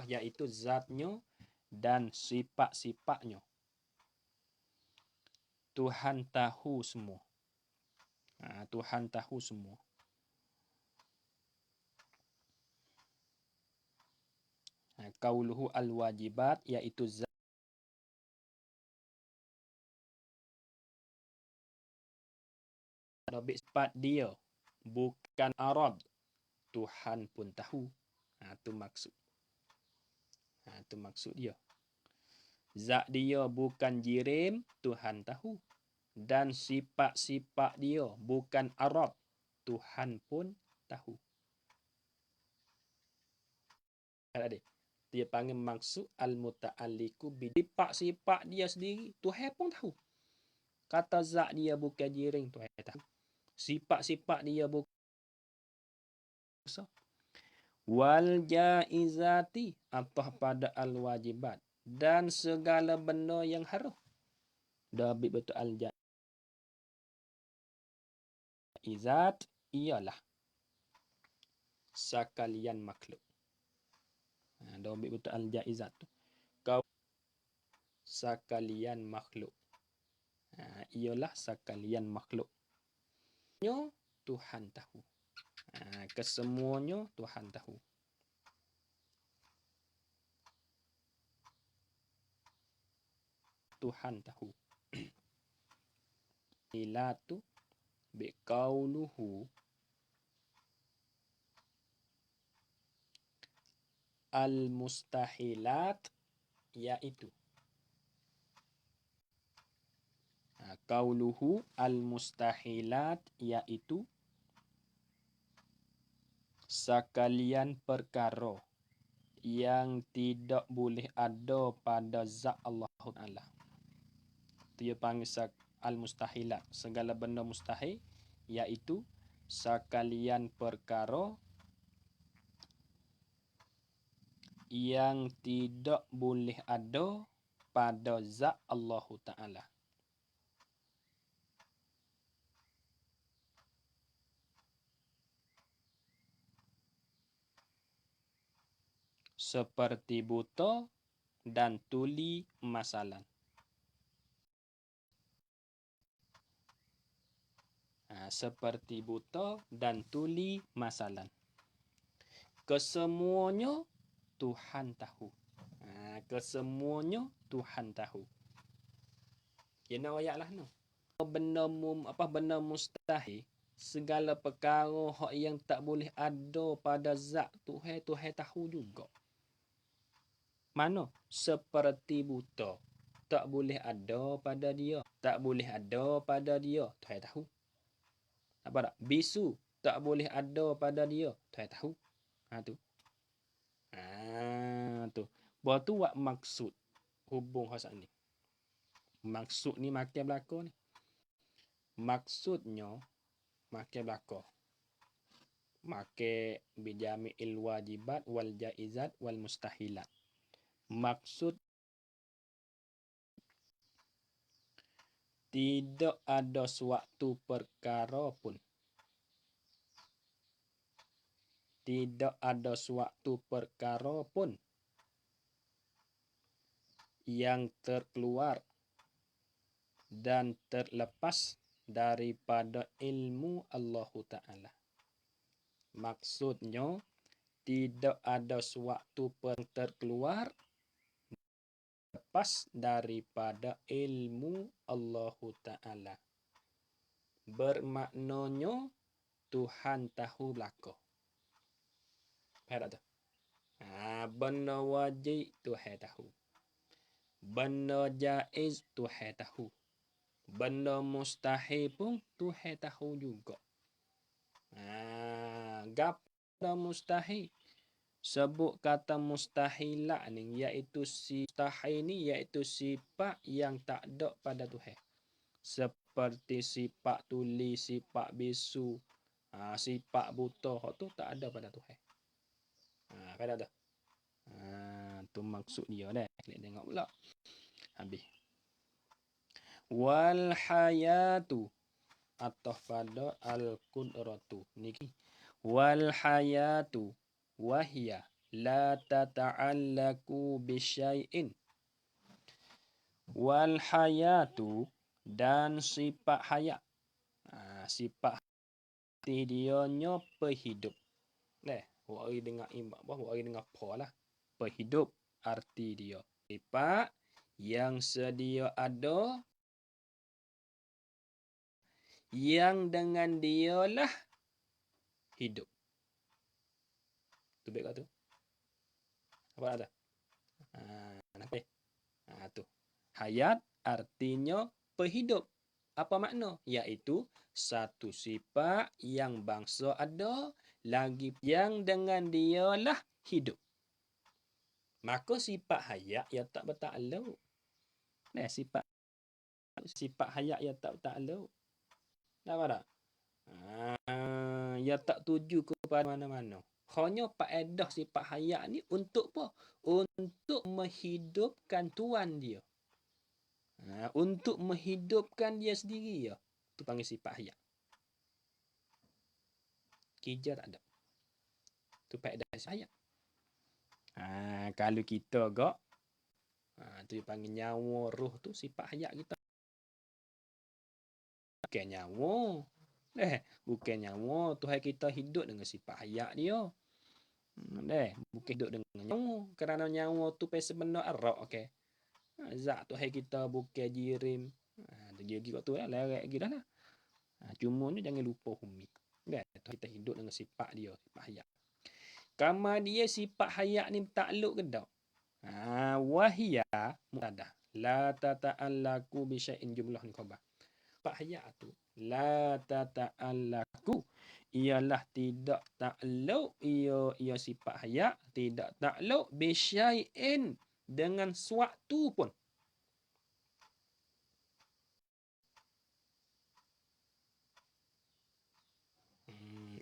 Iaitu zatnya dan sifat-sifatnya. Tuhan tahu semua. Tuhan tahu semua. Qauluhu al-wajibat iaitu zat. Dobit sifat dia. Bukan arad. Tuhan pun tahu. Tu maksud. Tu maksud dia. Zat dia bukan jirim. Tuhan tahu. Dan sifat-sifat dia bukan arad. Tuhan pun tahu. Adik. Dia panggil maksud al-muta'alliku sifat-sifat dia sendiri. Tuhan pun tahu. Kata zat dia bukan jirim. Tuhan tahu. Sifat-sifat dia bukan wal jaizati atau pada al-wajibat dan segala benda yang harus. Dobit betul al-jaizat ialah sekalian makhluk. Dobit betul al-jaizat tu. Kau sekalian makhluk. Ialah sekalian makhluk. Tuhan tahu. Kesemuanya Tuhan tahu. Tuhan tahu. Ilatu biqauluhu al-mustahilat yaitu. Qauluhu al-mustahilat yaitu sekalian perkara yang tidak boleh ada pada zat Allah Ta'ala. Dia panggil al-mustahilat. Segala benda mustahil iaitu sekalian perkara yang tidak boleh ada pada zat Allah Ta'ala. Seperti buta dan tuli masalan. Seperti buta dan tuli masalan. Kesemuanya Tuhan tahu. Kesemuanya Tuhan tahu. Kena ayat lah no. Benda mustahil, segala perkara hak yang tak boleh ada pada zat Tuhan tahu juga. Mana? Seperti buta. Tak boleh ada pada dia. Tak boleh ada pada dia. Tuhan tahu. Apa tak? Bisu. Tak boleh ada pada dia. Tuhan tahu. Tu. Tu. Bahawa tu buat maksud. Hubung khasat ni. Maksud ni makin belakang ni. Maksudnya makin belakang. Makin bijami'il wajibat wal jaizat wal mustahilat. Maksud tidak ada suatu perkara pun. Tidak ada suatu perkara pun yang terkeluar dan terlepas daripada ilmu Allah Ta'ala. Maksudnya, tidak ada suatu yang terkeluar lepas daripada ilmu Allah Ta'ala. Bermaknanya, Tuhan tahu belaka. Faham tak? Benda wajib Tuhan tahu. Benda jaiz Tuhan tahu. Benda mustahil pun Tuhan tahu juga. Gapa mustahil? Sebut kata mustahilat ni, iaitu mustahil ni iaitu sifat yang tak ada pada Tuhan. Seperti sifat tuli, sifat bisu, sifat buta, tu tak ada pada Tuhan. Faham tak? Tu maksud dia dah. Klik tengok pula. Habis. Wal hayatu atau pada al-qudratu. Niki. Wal hayatu wahya la tata'allaku bisyai'in. Wal hayatu dan sifat hayat. Sifat hati dia nya perhidup. Orang dengar imbak bah, orang dengar apa lah. Perhidup arti dia. Sifat yang sedia ada, yang dengan dialah hidup. Tu baik kat tu. Apa ada? Nampak? Tu. Hayat artinya perhidup. Apa makna? Iaitu satu sifat yang bangsa ada, lagi yang dengan dialah hidup. Maka sifat hayat ia tak bertakluk. Sifat hayat ia tak bertakluk. Nampak tak? Ia tak tuju kepada mana-mana. Hanya faedah sifat hayat ni untuk apa? Untuk menghidupkan tuan dia. Untuk menghidupkan dia sendiri ya. Itu panggil sifat hayat. Kerja tak ada. Itu faedah sifat hayat. Kalau kita agak, tu panggil nyawa roh tu sifat hayat kita. Bukan nyawa. Bukan nyawa. Tuhan kita hidup dengan sifat hayat dia. Bukan hidup dengan nyawa. Kerana nyawa tu pasal benda arak. Okay. Zat Tuhan kita bukan jirim. Dia gitu tu lah. Lerek gitu lah. Cuma ni jangan lupa humi. Kita hidup dengan sifat dia. Sifat hayat. Kama dia sifat hayat ni takluk ke tak? Wahia mutadah. La tata'allaku bisyai'in jumlah ni khabar. Sifat hayat tu. La tata'allaku. Ialah tidak takluk. Ia sifat hayat. Tidak takluk bisyai'in. Dengan suatu pun.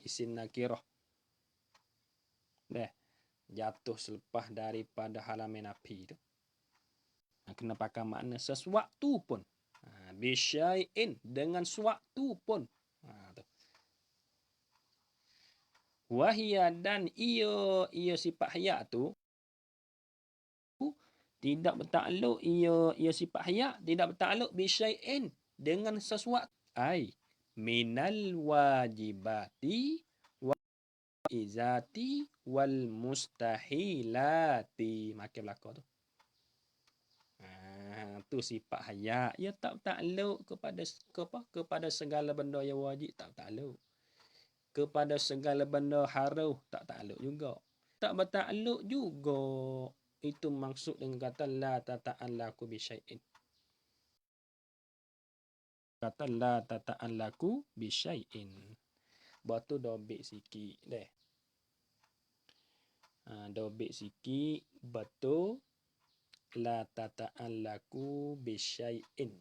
Isim nakirah. Jatuh selepas daripada halaman nafi tu. Kena pakai makna sesuatu pun. Bisyai'in. Dengan suatu pun. Wahia dan ia sifat hayat tu. Tidak bertakluk ia sifat hayat. Tidak bertakluk bisyai'in. Dengan sesuatu. minal wajibati wal izati wal mustahilati. Makin belakang tu. Tu sifat haya. Ia tak takluk kepada segala benda yang wajib, tak takluk. Kepada segala benda haram, tak takluk juga. Tak bertakluk juga. Itu maksud dengan kata la tata'allaku bisyai'in. Kata la tata'allaku bisyai'in. Batu dobek sikit deh. Dobek sikit betul la tata'allaku bisyai'in.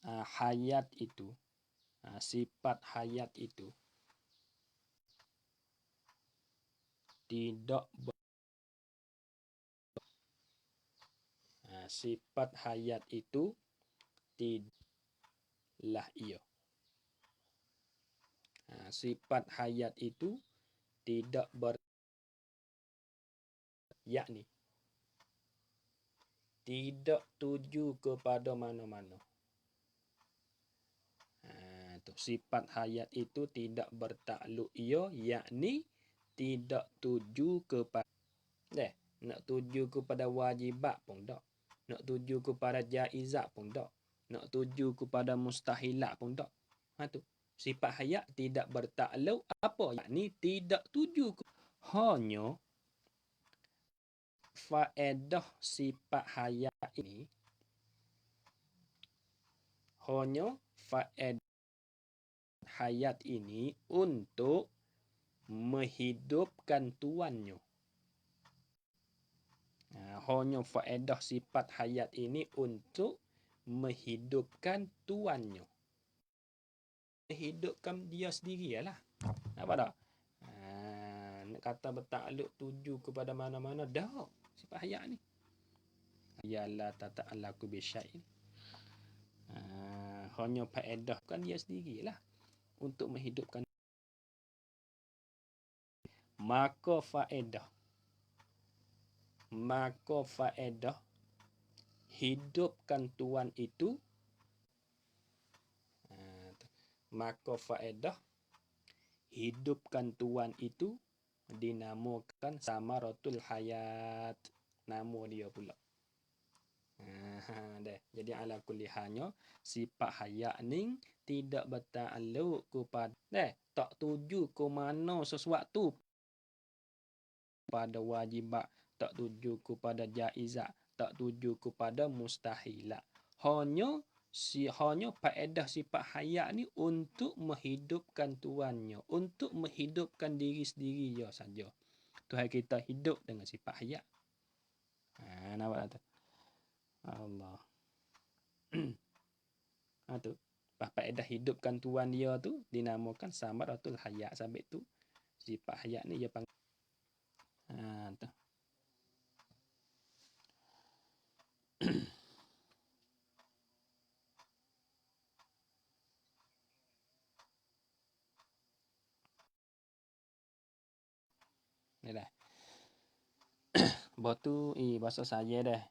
Hayat itu, sifat hayat itu tidak sifat hayat itu tidaklah ia. Sifat hayat itu tidak yakni tidak tuju kepada mana-mana. Sifat hayat itu tidak bertakluk ia, yakni tidak tuju kepada nak tuju kepada wajibat pun tak. Nak tuju kepada jaizat pun tak. Nak tuju kepada mustahilat pun tak. Tu. Sifat hayat tidak bertakluk apa? Yakni tidak tuju hanya faedah sifat hayat ini hanya faedah hayat ini untuk menghidupkan tuannya. Hanya faedah sifat hayat ini untuk menghidupkan tuannya. Menghidupkan dia sendiri lah. Apa tak? Nak kata bertakluk tuju kepada mana-mana, dah. Sifat hayat ni. Ya la tata'allaku bisyai'in. Hanya faedah kan dia sendirilah untuk menghidupkan. Maka faedah hidupkan tuan itu, maka faedah hidupkan tuan itu dinamakan samaratul hayat. Nama dia pula. Jadi ala kulli halnya sifat hayat ni tidak bertakluk kepada tak tuju ke mana sesuatu pada wajibat, tak tuju kepada jaizat, tak tuju kepada mustahilat. Hanya faedah sifat hayat ni untuk menghidupkan tuannya, untuk menghidupkan diri sendiri je saja. Tuhan kita hidup dengan sifat hayat. Nampak tak? Allah. Tu. Faedah hidupkan tuan dia tu dinamakan samaratul hayat. Sampai tu sifat hayat ni dia panggil. Tu. Ni dah. Batu bahasa saya dah.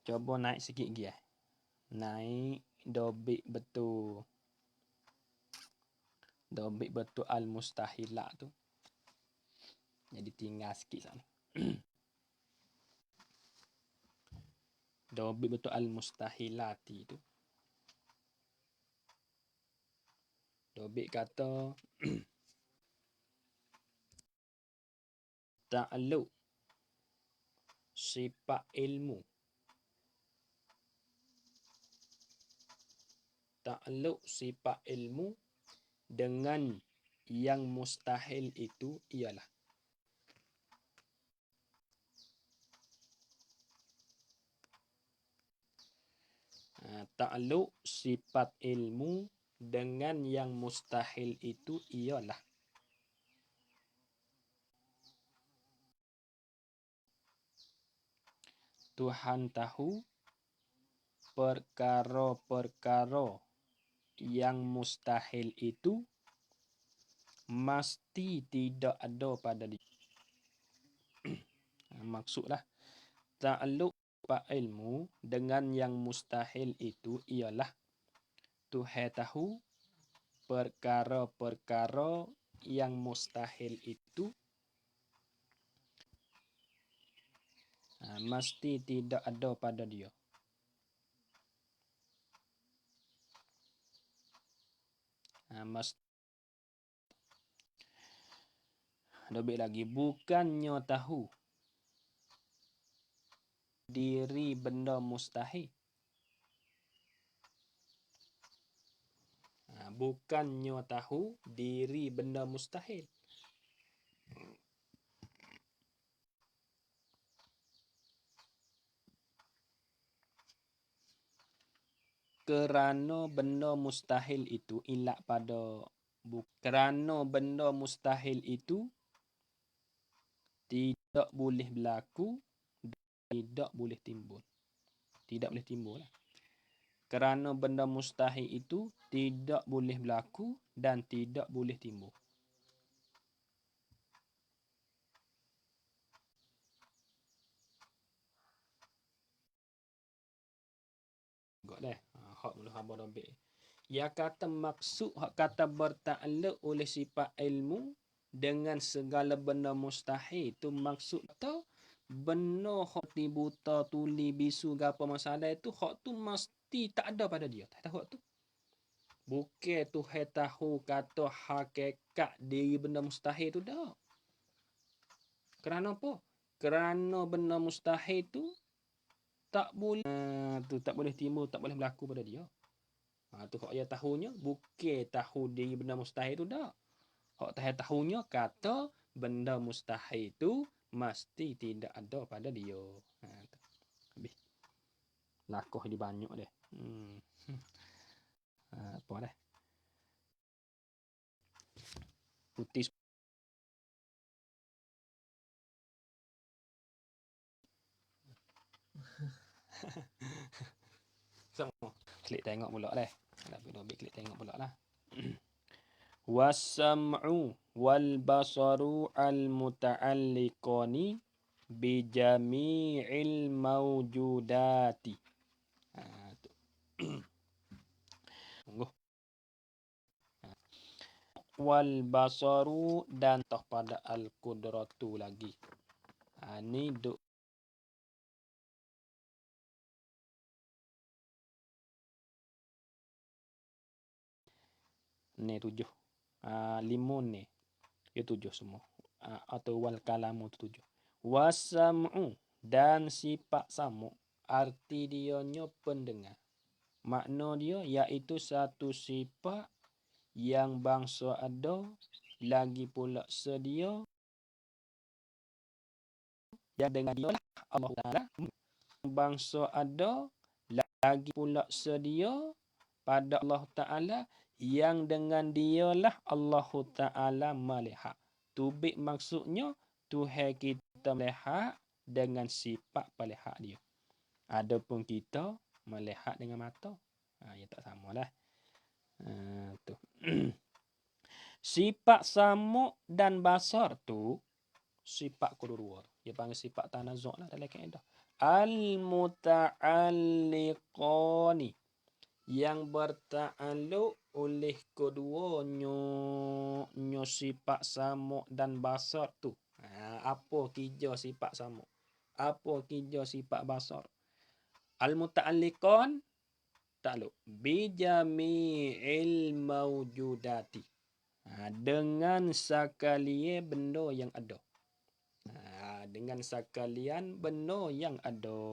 Coba naik sikit lagi . Naik dobik betul. Dobik betul al-mustahilat tu. Jadi tinggal sikit sana. Dobik betul al-mustahilati tu. Dobik kata ta'alluq sifat ilmu. Ta'alluq sifat ilmu dengan yang mustahil itu ialah ta'alluq sifat ilmu dengan yang mustahil itu ialah Tuhan tahu perkara-perkara yang mustahil itu mesti tidak ada pada dia. Maksudlah ta'alluq ilmu dengan yang mustahil itu ialah Tuhan tahu perkara-perkara yang mustahil itu mesti tidak ada pada dia. Lebih lagi, bukannya tahu diri benda mustahil. Bukannya tahu diri benda mustahil. Kerana benda mustahil itu ilak pada kerana benda mustahil itu tidak boleh berlaku, tidak boleh timbul. Tidak boleh timbul. Kerana benda mustahil itu tidak boleh berlaku dan tidak boleh timbul. Hak mula haba dobek. Ya kata maksud hak kata bertakluk oleh sifat ilmu dengan segala benda mustahil itu maksud tu benda hak ti buta tuli bisu gapo masalah itu hak tu mesti tak ada pada dia. Tak tahu hak tu. Bukan Tuhan tahu kata hakikat diri benda mustahil tu dah. Kerana apa? Kerana benda mustahil tu tak boleh tak boleh timbul, tak boleh berlaku pada dia. Tu hak dia tahunya bukan tahu diri benda mustahil tu dah. Hak Tuhan tahunya kata benda mustahil tu mesti tidak ada pada dia. Habis. Lakoh di banyak deh. Apa dah? Putih. Sama. Klik tengok pula deh. Lebih klik tengok pula lah. Wasam'u wal basaru al muta'alliqani bi jami'il mawjudati. Wal basaru dan toh pada al qudratu lagi. Ni duk ni 7. 5 ni. Ya 7 semua. Atau wal kalamu 7. Wasam'u dan sifat samu arti dianya pendengar. Makna dia iaitu satu sifat yang bangsa ada lagi pula sedia yang dengan dia lah Allah Ta'ala bangsa ada lagi pula sedia pada Allah Ta'ala yang dengan dialah Allah Ta'ala melihat. Tubik maksudnya Tuhan kita melihat dengan sifat melihat dia. Adapun kita melihat dengan mata. Ya tak samalah. Tu. Sifat samuk dan basar tu sifat kedua. Dia panggil sifat tanazuk lah dalam kaedah. Al-muta'alliqani yang berta'alluq oleh keduanya sifat samuk dan basar tu. Apa kerja sifat samuk? Apa kerja sifat basar? Al-muta'alliqan ta'alluq bi jami'il mawjudati. Dengan sekalian benda yang ada. Dengan sekalian benda yang ada.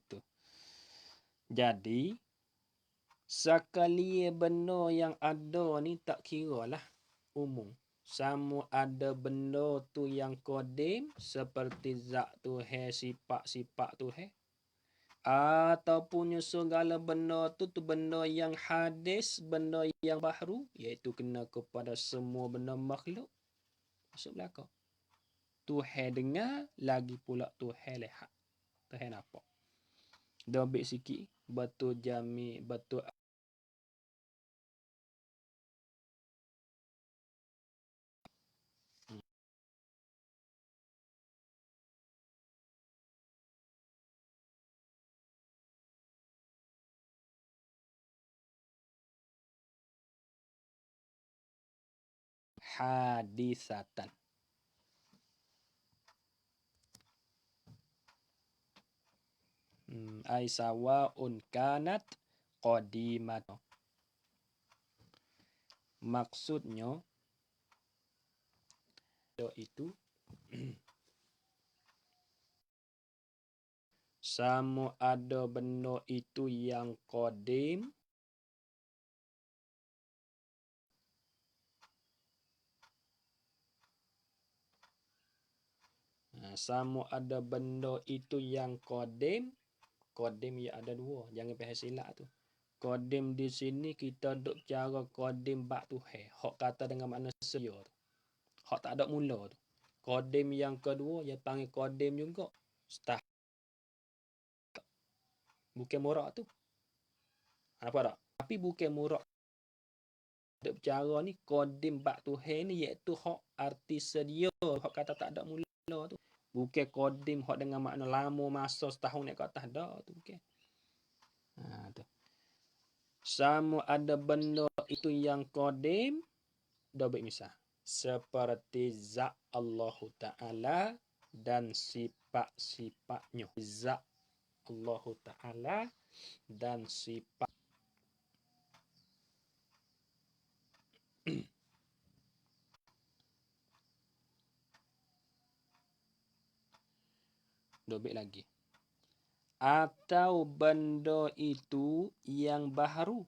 Tu. Jadi sekalian benda yang ada ni tak kira lah umum. Sama ada benda tu yang kodim seperti zat Tuhan, sifat-sifat Tuhan. Ataupun segala benda tu benda yang hadis, benda yang baru, iaitu kena kepada semua benda makhluk. Masuk belakang. Tuhan dengar, lagi pula Tuhan lihat. Tuhan nampak. Dobik sikit. betul jami, betul hadisatan. Ai sawaun kanat qadimat. Maksudnya itu sama ada benda itu yang qadim sama ada benda itu yang qadim. Qadim ya ada dua, jangan faham silap tu. Qadim di sini kita duk cara qadim bak tu hok kata dengan makna sedia tu. Hok tak ada mula tu. Qadim yang kedua dia panggil qadim juga. Start. Bukan murak tu. Apa tak? Tapi bukan murak. Duk cara ni qadim bak tu ni iaitu hok arti sedia, hok kata tak ada mula tu. Bukan qadim hok dengan makna lama masa setahun nak ke atas dah tu bukan. Tu. Sama ada benda itu yang qadim, dah baik misal. Seperti zat Allah Ta'ala dan sifat-sifatnya. Zat Allah Ta'ala dan sifat. Dah baik lagi. Atau benda itu yang baharu.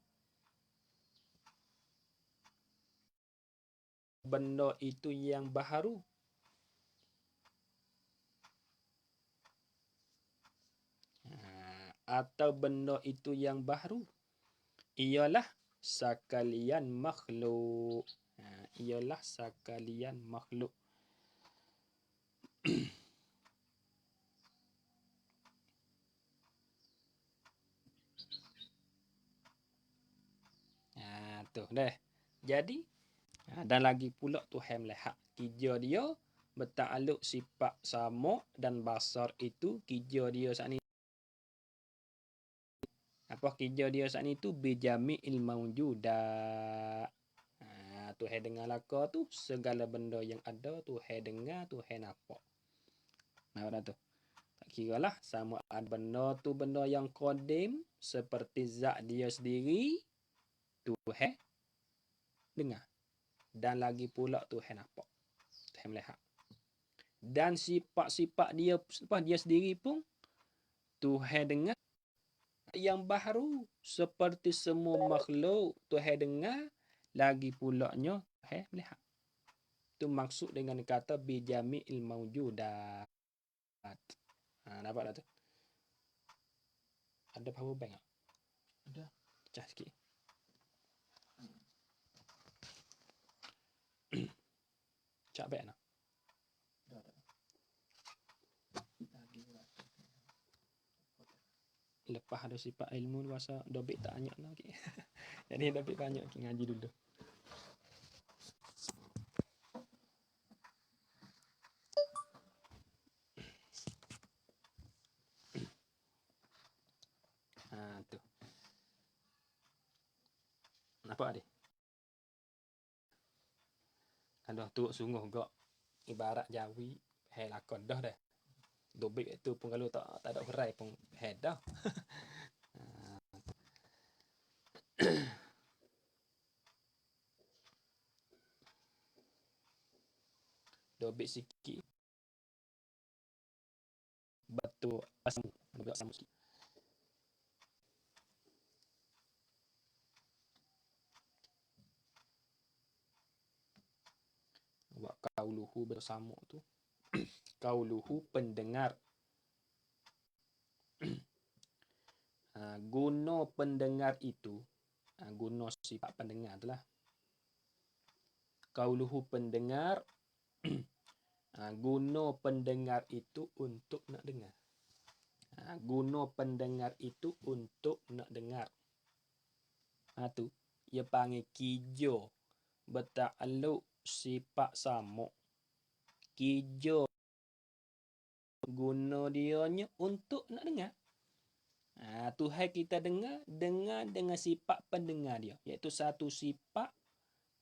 Benda itu yang baharu. Atau benda itu yang baharu. Ialah sekalian makhluk. Ialah sekalian makhluk. Tu dah. Jadi dan lagi pula Tuhan melihat kerja dia bertakluk sifat sama dan basar itu kerja dia saat ni. Apa kerja dia saat ni tu bijami'il maujudat. Tuhan dengar laka tu segala benda yang ada Tuhan dengar, Tuhan nampak. Nampak tu? Tak kira lah sama ada benda tu benda yang qadim seperti zat dia sendiri Tuhan dengar. Dan lagi pula Tuhan nampak. Tuhan melihat. Dan sifat-sifat dia sendiri pun Tuhan dengar yang baharu seperti semua makhluk Tuhan dengar lagi pulaknya Tuhan melihat. Itu maksud dengan kata bijami'il maujudat. Nampak tak tu? Ada power bank tak? Ada. Pecah sikit. Cak baik nak? Lepas ada sifat ilmu masa dobit tak banyak lah. Okay. Jadi dobit banyak okay, ngaji dulu. Tu. Nampak dia? Aduh tu sungguh gak ibarat jawi hai lakon dah dah. Dobit itu pun kalau tak ada berai pun head dah. Dobit sikit. Batu asam. Dobit asam sikit. Buat kauluhu bersama tu. Kauluhu pendengar. Guna pendengar itu. Guna sifat pendengar tu lah. Kauluhu pendengar. Guna pendengar itu untuk nak dengar. Guna pendengar itu untuk nak dengar. Tu ia panggil kijo bertakluk sifat sama. Kijo guna dianya untuk nak dengar. Tuhai kita dengar dengan sifat pendengar dia, iaitu satu sifat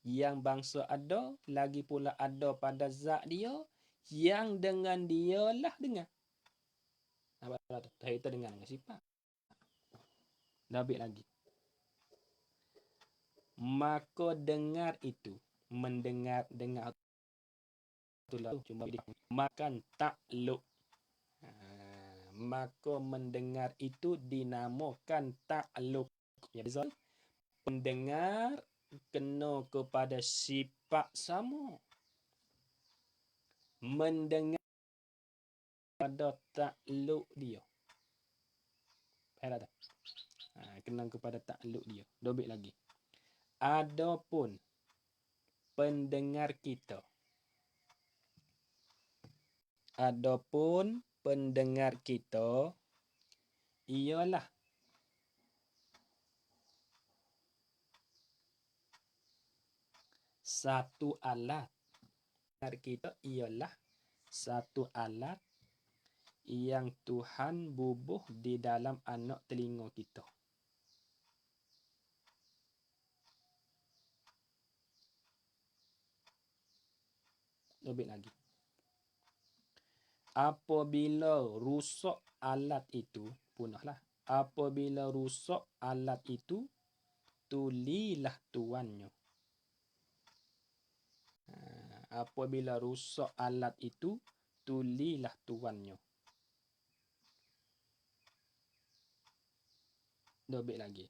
yang bangsa ada, lagi pula ada pada zat dia, yang dengan dia lah dengar. Tuhai kita dengar dengan sifat. Dabik lagi. Maka dengar itu, mendengar itulah cuma makan takluk. Maka mendengar itu dinamakan takluk. Ya, pendengar kena kepada sifat sama. Mendengar pada takluk dia. Faham tak? Kena kepada takluk dia. Dobik lagi. Adapun pendengar kita. Adapun pendengar kita ialah satu alat. Pendengar kita ialah satu alat yang Tuhan bubuh di dalam anak telinga kita. Lebih lagi. Apabila rusak alat itu, punahlah. Apabila rusak alat itu, tulilah tuannya. Apabila rusak alat itu, tulilah tuannya. Dobik lagi.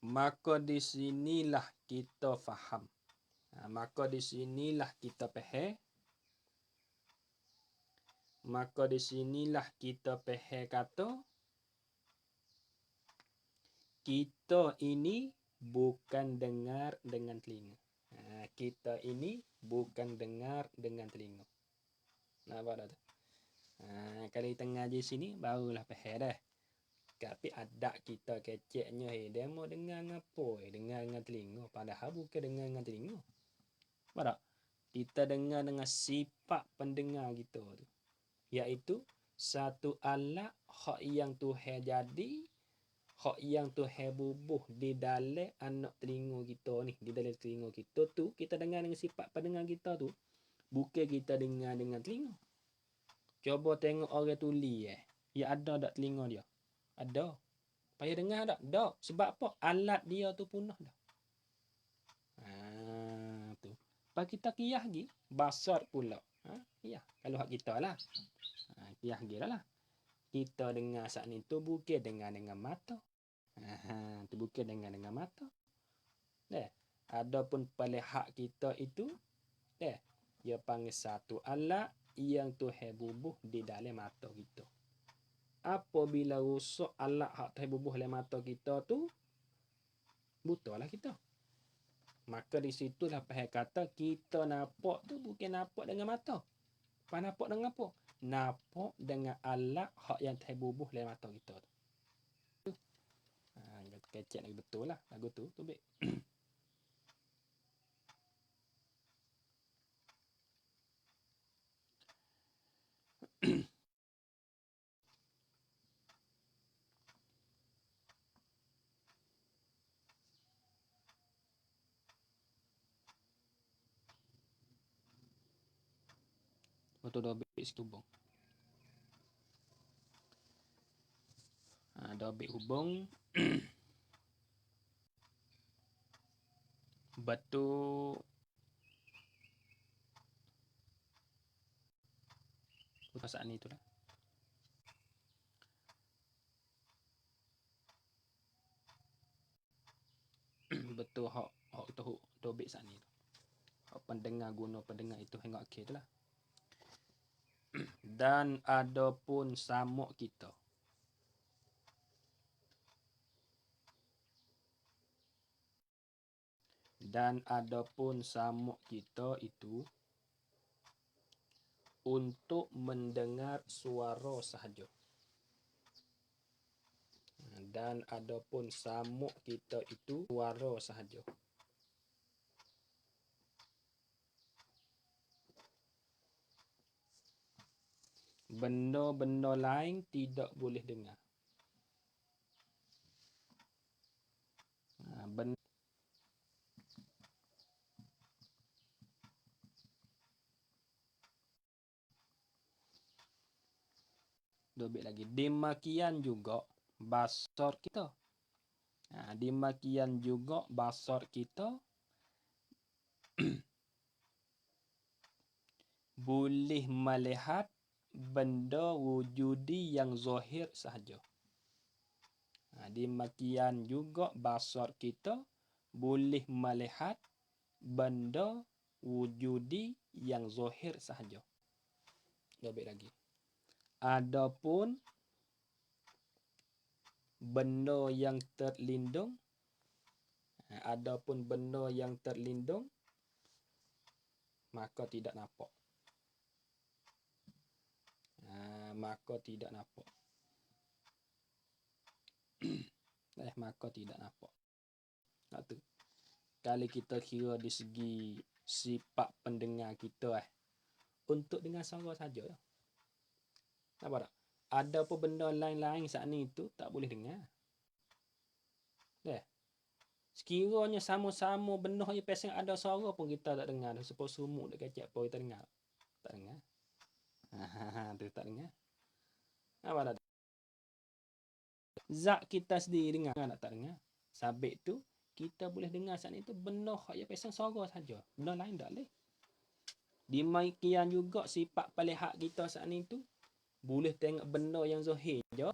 Maka di sinilah kita faham. Maka di sinilah kita faham. Maka di sinilah kita faham kata kita ini bukan dengar dengan telinga. Kita ini bukan dengar dengan telinga. Nampak tak tu? Kalau kita ngaji sini barulah faham dah. Tapi ada kita keceknya, dia mau dengar ngapo? Dengar dengan telinga. Padahal bukan dengar dengan telinga. Nampak? Kita dengar dengan sifat pendengar kita tu. Iaitu satu alat hak yang Tuhan jadi, hak yang Tuhan bubuh di dalam anak telinga kita ni, di dalam telinga kita tu, kita dengar dengan sifat pendengar kita tu. Bukan kita dengar dengan telinga. Coba tengok orang tuli ya ada tak telinga dia? Ada. Payah dengar tak? Tak. Sebab apa? Alat dia tu punah dah. Tu. Lepas kita kiyah lagi, basar pula. Kiyah. Kalau hak kita lah. Kiyah lagi lah. Kita dengar saat ni tu bukan dengar dengan mata. Tu bukan dengar dengan mata. Adapun pelihak kita itu, dia panggil satu alat yang Tuhan bubuh di dalam mata kita. Apabila rusak alat hak Tuhan bubuh dalam mata kita tu, butalah kita. Maka di situlah Tuhan kata kita nampak tu bukan nampak dengan mata. Apa nampak dengan apa? Nampak dengan alat hak yang Tuhan bubuh dalam mata kita tu. Kecek lagi betul lah lagu tu. Tu baik. Betul dah baik sikit hubung. Dah baik hubung. Betul. Perasaan ni tu lah. Betul hak tu dobik saat ni tu. Hak pendengar guna pendengar itu hingga akhir tu lah. Dan adapun samuk kita. Dan adapun samuk kita itu untuk mendengar suara sahaja. Dan adapun samuk kita itu suara sahaja. Benda-benda lain tidak boleh dengar. Benda Dobit lagi. Demikian juga basar kita. Demikian juga basar kita boleh melihat benda wujudi yang zahir sahaja. Demikian juga basar kita boleh melihat benda wujudi yang zahir sahaja. Dobit lagi. Adapun benda yang terlindung, maka tidak nampak. Maka tidak nampak. Maka tidak nampak. Tu. Kalau kita kira di segi sifat pendengar kita untuk dengar suara saja. Nampak tak? Ada apa benda lain-lain saat ni tu tak boleh dengar. Sekiranya sama-sama benda yang pasang ada suara pun kita tak dengar. Sebab sumuk dah kecap pun kita dengar. Tak dengar. Tu tak dengar. Nampak tak? Zat kita sendiri dengar tak dengar. Sabit tu kita boleh dengar saat ni tu benda yang pasang suara saja. Benda lain tak boleh. Demikian juga sifat pelihat kita saat ni tu boleh tengok benda yang zahir je.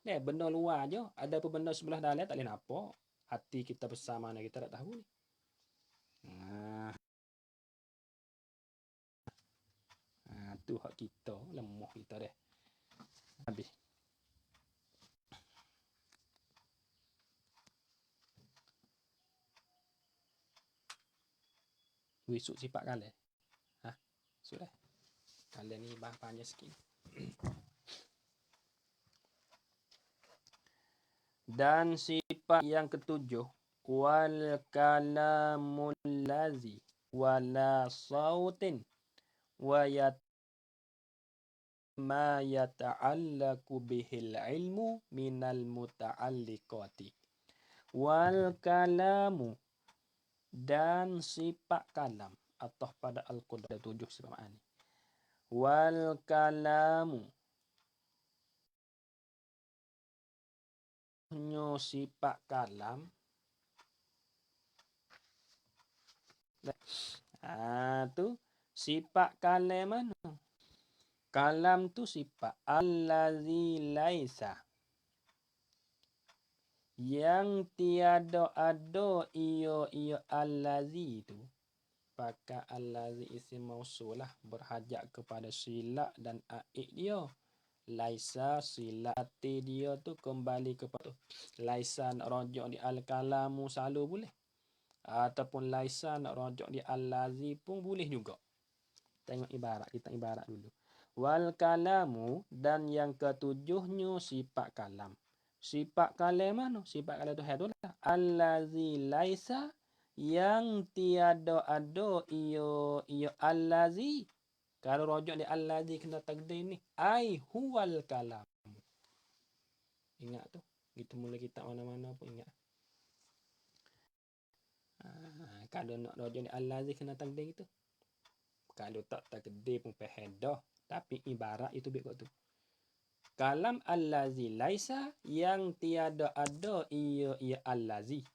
Benda luar je. Ada pun benda sebelah dalam tak boleh nampak. Hati kita besar mana kita tak tahu ni. Tu hak kita. Lemah kita dah. Habis. Wisuk sifat kalian. Sudah. Kalian ni bahas panjang sikit. Dan sifat yang ketujuh, wal kalamul ladzi wala sautin wa ma yata'allaqu bihil ilmu minal muta'alliqati. Wal kalamu, dan sifat kalam atau pada Al-Quran ada 7 sifat makna. Wal kalamu, sifat kalam tu sifat kalam mana? Kalam tu sifat allazi laisa, yang tiada ada ia allazi tu. Pakai allazi isim mausul lah, berhajat kepada sila dan aid dia. Laisa silati dia tu kembali kepada laisa nak rujuk di al-kalamu selalu boleh. Ataupun laisa nak rujuk di allazi pun boleh juga. Tengok ibarat, kita ibarat dulu. Wal kalamu, dan yang ketujuhnya sifat kalam. Sifat kalam mana? Sifat kalam tu hadulah. Allazi laisa, yang tiada ada ia allazi. Kalau rujuk di allazi kena takdir ni. Ai huwal kalam. Ingat tu. Kita mula kitab mana-mana pun ingat. Kalau nak rujuk di allazi kena takdir gitu. Kalau tak takdir pun faham dah. Tapi ibarat itu baik tu. Kalam allazi laisa, yang tiada ada ia allazi.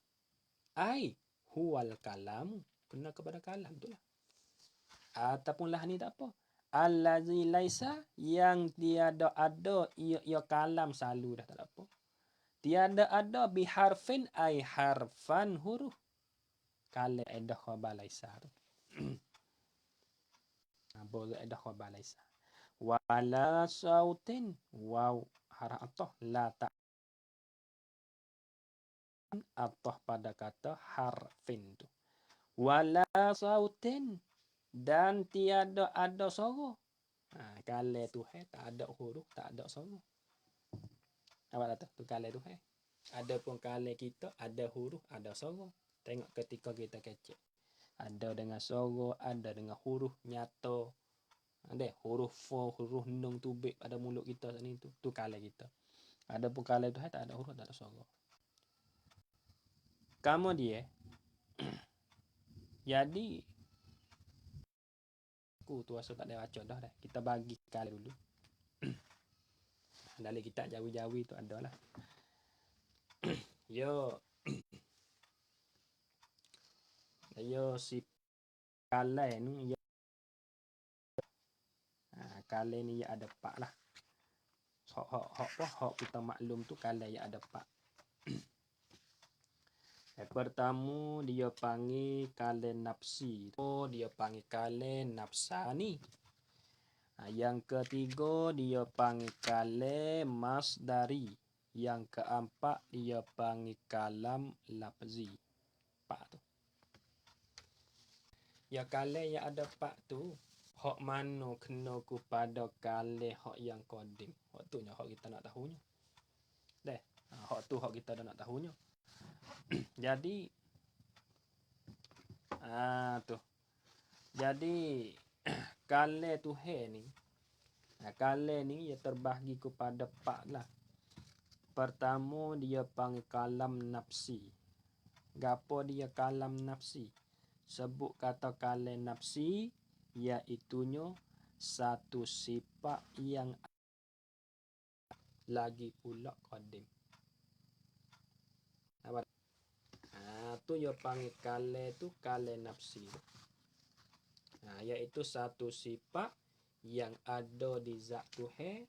Ai huwal kalam. Kena kepada kalam tu lah. Ataupun lah ni tak apa. Allazi laisa, yang tiada ada ia kalam selalu dah tak apa. Tiada ada biharfin ai harfan huruf. Kalau ada khabar laisa tu. Boleh ada khabar laisa. Wala sautin, waw haraf atah la ta atah pada kata harfin tu. Wala sautin. Dan tiada ada suara. Kale Tuhan tak ada huruf, tak ada suara. Awak tahu tu kale Tuhan. Ada pun kale kita ada huruf, ada suara. Tengok ketika kita kecek. Ada dengan suara, ada dengan huruf nyata. Ada huruf fo, huruf nung tubik pada mulut kita ni tu. Tu kale kita. Ada pun kale Tuhan tak ada huruf, tak ada suara. Kamu dia. Jadi aku tu rasa tak ada baca dah. Kita bagi kale dulu. Dalam kitab Jawi-Jawi tu ada lah. Yo si kale ni ya. Kale ni ya ada pak lah. Hok kita maklum tu kale ya ada pak. Pertama dia panggil kale nafsi. Dia panggil kale nafsani. Yang ketiga dia panggil kale masdari. Yang keempat dia panggil kalam lafzi. Pak tu. Ya kale yang ada pak tu, hok mana kena kepada kale hok yang kodim. Hok tu nya hok kita nak tahunya. Deh, hok tu hok kita dah nak tahunya. Jadi tu. Jadi kale Tuhan ni. Kale ni ia terbahagi kepada pak lah. Pertama dia panggil kalam nafsi. Gapo dia kalam nafsi? Sebut kata kale nafsi iaitunya satu sifat yang lagi pula qadim. Apa? Tu dia panggil kale tu kale nafsi. Iaitu satu sifat yang ada di zat Tuhan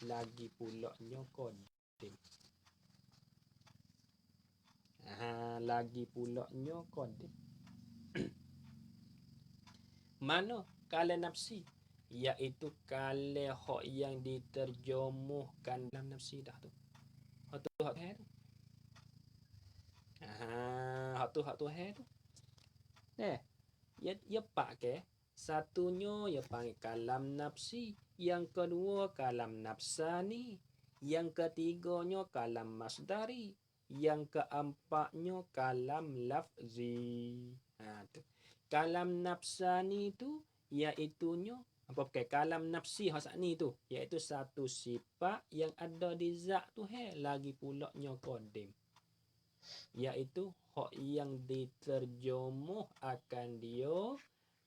lagi pula nya qadim. Lagi pula nya qadim. Mana kale nafsi? Iaitu kale hak yang diterjemuhkan dalam nafsi dah tu. Hak tu hak Tuhan tu. Hak Tuhan tu. Ya pak ke? Satunya ya panggil kalam nafsi, yang kedua kalam nafsani, yang ketiganya kalam masdari, yang keempatnya kalam lafzi. Tu. Kalam nafsani tu iaitunya apa pakai kalam nafsi hasani tu, iaitu satu sifat yang ada di zat tu lagi pula nya qadim. Iaitu hak yang diterjemuh akan dia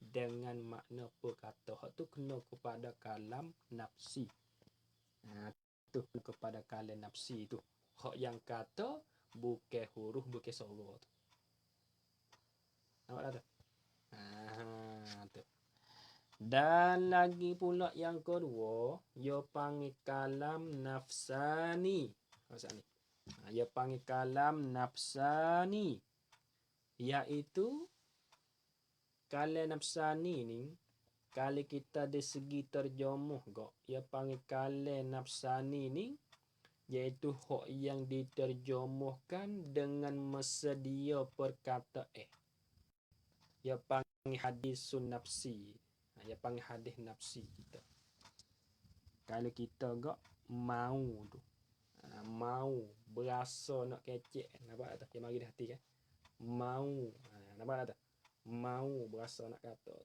dengan makna perkata. Hak tu kena kepada kalam nafsi. Tu kepada kalam nafsi tu. Hak yang kata bukan huruf, bukan suara tu. Nampak tak tu? Tu. Dan lagi pula yang kedua, dia panggil kalam nafsani. Nafsani. Dia panggil kalam nafsani. Iaitu kale nafsani ni, kalau kita dari segi terjemuh ia panggil kale nafsani ni, iaitu hak yang diterjemuhkan dengan mesedia perkata ia panggil hadisun nafsi. Ia panggil hadis nafsi kita. Kalau kita mau tu, mau berasa nak kecek, nampak tak? Dia mari di hati kan? Mau, nampak tak? Mau berasa nak kata.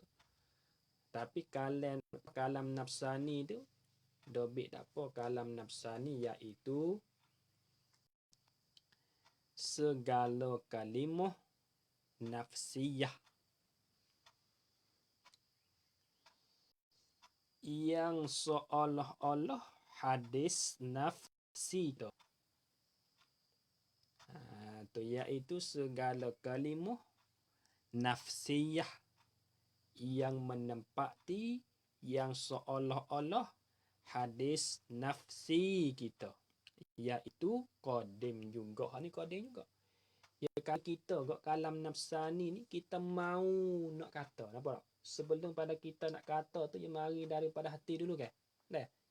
Tapi kalam nafsani tu dobit tak apa. Kalam nafsani iaitu segala kalimah nafsiyah yang seolah-olah hadis nafsi tu. Tu iaitu segala kalimah nafsiyah yang menempati yang seolah-olah hadis nafsi kita, iaitu qadim juga. Ni qadim juga. Ya, kalau kita kalam nafsani ni kita mau nak kata, nampak tak? Sebelum pada kita nak kata tu dia mari daripada hati dulu kan.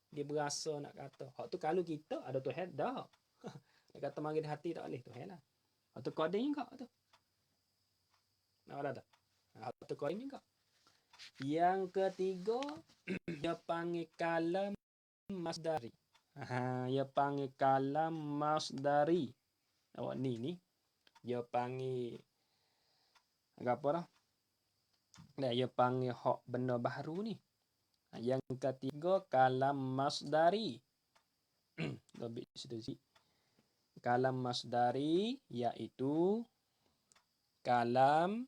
Dia berasa nak kata. Hak tu kalau kita ada Tuhan dah. Nak kata mari di hati tak boleh Tuhan lah. Hak tu qadim juga tu. Nampak tak? Satu koin juga. Yang ketiga, dia panggil kalam masdari. Dia panggil kalam masdari. Awak ni dia panggil apa dah? Dia panggil hak benda baru ni. Yang ketiga, kalam masdari. Lebih situ. Kalam masdari iaitu kalam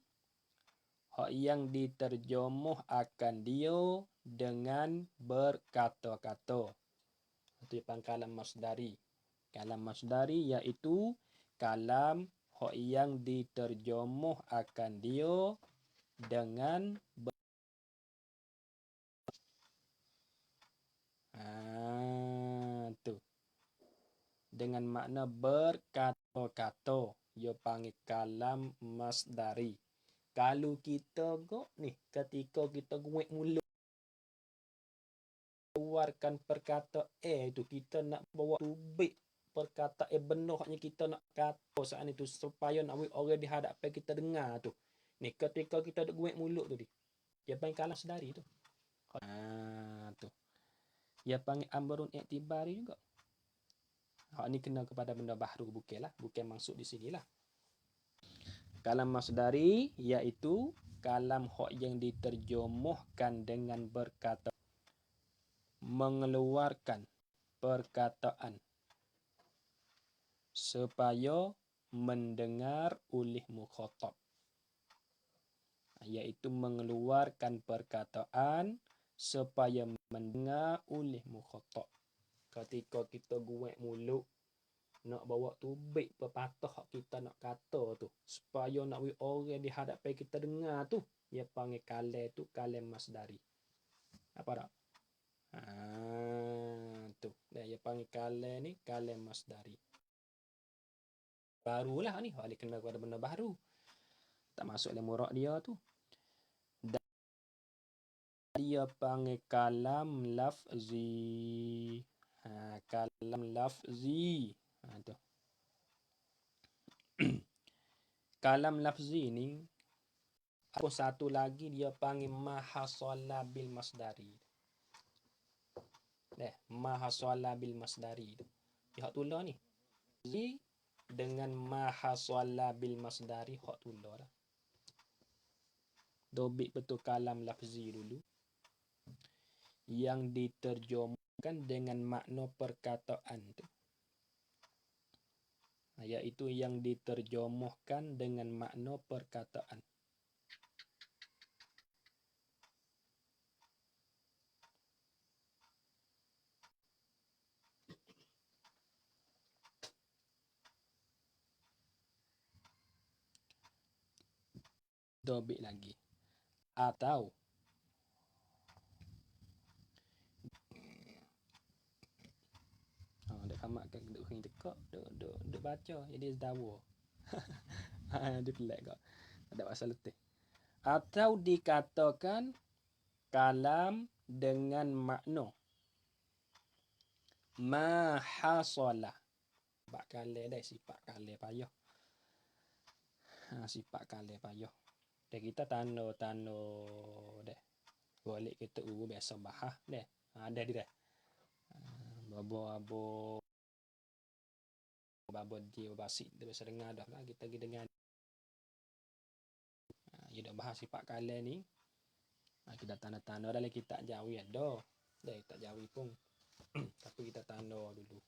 yang diterjemuh akan dia dengan berkata-kata. Itu kalam masdari. Kalam masdari iaitu kalam yang diterjemuh akan dia dengan tu. Dengan makna berkata-kata. Dia panggil kalam masdari. Kalau kita ni, ketika kita guek mulut keluarkan perkata itu, kita nak bawa tubik perkata benar kita nak kata saat itu supaya nak orang di hadapan kita dengar tu. Ni ketika kita guek mulut tu dia panggil kalam masdari tu. Tu. Dia panggil amrun i'tibari juga. Hak ni kena kepada benda baru bukan maksud di sinilah. Kalam masdari iaitu kalam yang diterjemuhkan dengan berkata, mengeluarkan perkataan supaya mendengar oleh mukhatab. Iaitu mengeluarkan perkataan supaya mendengar oleh mukhatab. Ketika kita guek mulut nak bawa tubik pepatah kita nak kata tu supaya nak orang di hadapan kita dengar tu, dia panggil kalam tu kalam masdari. Apa tak? Tu. Dia panggil kalam ni kalam masdari. Barulah ni, balik kena kepada benda baru. Tak masuk dalam murak dia tu. Dan dia panggil kalam lafzi. Kalam lafzi. Tu. Kalam lafzi ni apa satu lagi dia panggil mahasala bil masdari. Mahasala bil masdari tu. Hak tulah ni. Dengan mahasala bil masdari hak tulah dah. Dobik betul kalam lafzi dulu. Yang diterjemahkan dengan makna perkataan tu. Iaitu yang diterjemahkan dengan makna perkataan. Dobik lagi. Atau dek kamak kan duk ring tekak duk baca jadi sedawa. Dia pelik kau. Ada pasal letih. Atau dikatakan kalam dengan makna mahasala. Sifat kalam dah, sifat kalam payah. Sifat kalam payah. Dan kita tanda dah. Boleh kita biasa bahas dah. Ada dia dah. Babo dia basik dia biasa dengar dah lah kita pergi dengar. Dia dah bahas sifat kalam ni. Kita tanda-tanda dalam kitab Jawi ada. Dah kitab Jawi pun. Tapi kita tanda dulu.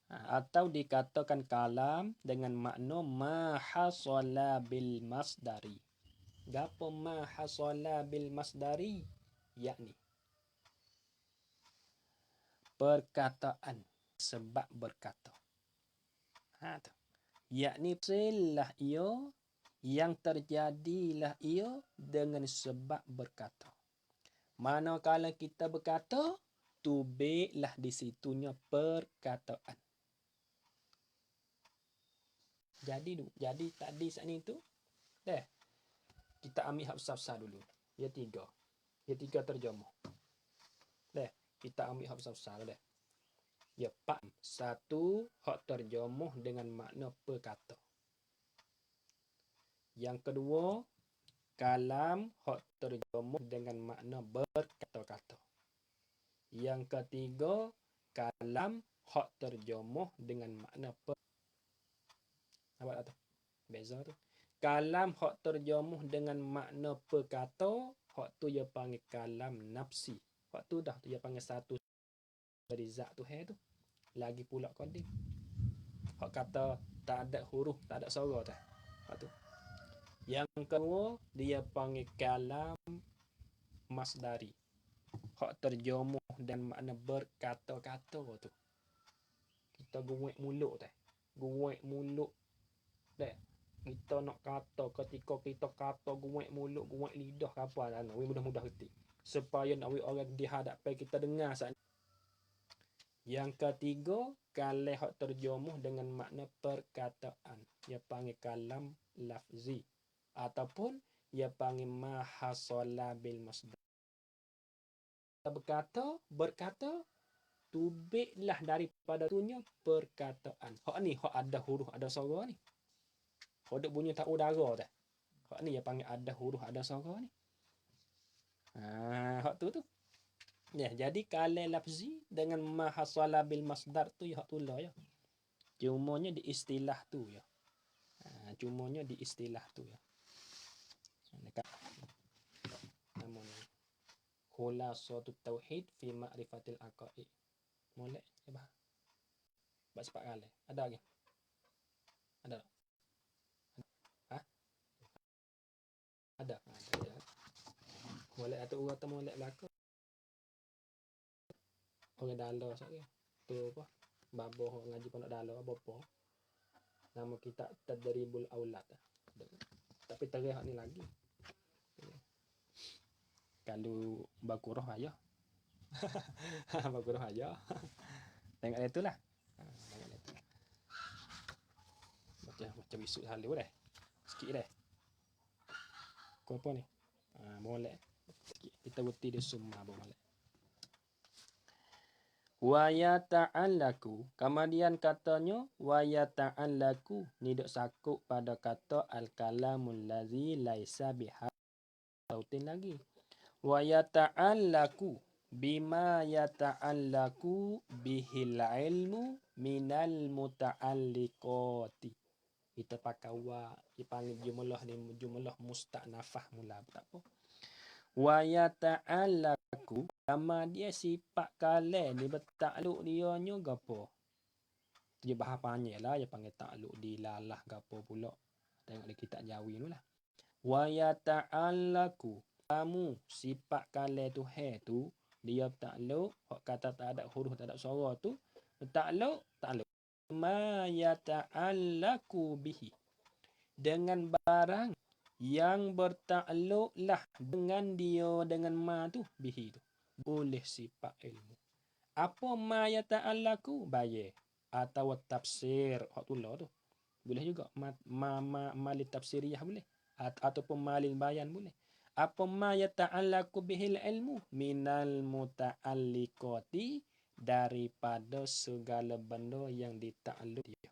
Atau dikatakan kalam dengan makna mahasala bil masdari. Gapo mahasala bil masdari? Yakni perkataan sebab berkata. Tu. Yakni selah ia yang terjadilah ia dengan sebab berkata. Manakala kita berkata, tubiklah di situnya perkataan. Jadi tadi saat ni tu dah. Kita ambil hafsah dulu. Ya tiga terjemah. Dah, kita ambil hafsah dah. Ya pak satu hak terjemah dengan makna perkata. Yang kedua, kalam hak terjemuh dengan makna berkata-kata. Yang ketiga, kalam hak terjemuh dengan makna nampak tak tu? Beza tu. Kalam hak terjemuh dengan makna perkata, hak tu dia panggil kalam nafsi. Hak tu dah dia panggil satu dari zat tu tu. Lagi pula qadim. Hak kata tak ada huruf, tak ada suara tu. Hak tu. Yang kedua, dia panggil kalam masdari. Hak terjemuh dan makna berkata-kata tu. Kita guek mulut tu. Guek mulut. Dek. Kita nak kata, ketika kita kata guek mulut, guek lidah ke apa dah. Mudah-mudah reti. Supaya nak orang di hadapan kita dengar saat. Yang ketiga, kalam hak terjemuh dengan makna perkataan. Dia panggil kalam lafzi. Ataupun dia panggil mahasala bil masdar. Berkata, tubiklah daripada tunya perkataan. Hak ni, hak ada huruf, ada suara ni. Hak duk bunyi tak udara dah. Hak ni dia panggil ada huruf, ada suara ni. Hak tu. Ya, jadi kalam lafzi dengan mahasala bil masdar tu hak tu lah ya. Cumanya di istilah tu ya. Cumanya di istilah tu ya. Namanya Khulasatut Tauhid fi Ma'rifatil Aqaid. Molek coba. Bak sepak kalam. Ada lagi? Ada. Ha? Ada. Molek atau urut molek belaka. Orang dalam sakit. Tu apa? Babo ngaji pondok dalam apa? Nama kita Tadribul Aulad. Tapi terih ni lagi. Kalau bakurah aja. Bakurah aja. Tengok itu lah. Tengok itu. Macam isu halu dah. Sikit dah. Kau apa ni? Molek. Kita bukti dia semua boleh. Wa yata'allaku. Kemudian katanya wa yata'allaku ni dok sakut pada kata al-kalamul ladzi laisa biha sautin lagi. Wa yata'allaku bima yata'allaku bihil ilmu minal muta'alliqati. Kita pakai wa dipanggil jumlah ni jumlah musta'nafah mula tak apa. Wa yata'allaku sama dia sifat kalam ni bertakluk dia nya gapo. Dia bahasa panjang lah dia panggil takluk di lalah gapo pula. Tengok di kitab Jawi tu lah. Wa yata'allaku kamu sifat kalam tu tu dia takluk hak kata tak ada huruf tak ada suara tu takluk ma yata'allaku bihi dengan barang yang bertakluklah dengan dia dengan ma tu bihi tu boleh sifat ilmu. Apa ma yata'allaku bayar atau tafsir hak tu lah tu boleh juga mali tafsiriyah boleh ataupun malil bayan boleh. Apa ma yata'allaku bihil ilmu minal muta'alliqati daripada segala benda yang ditakluk dia.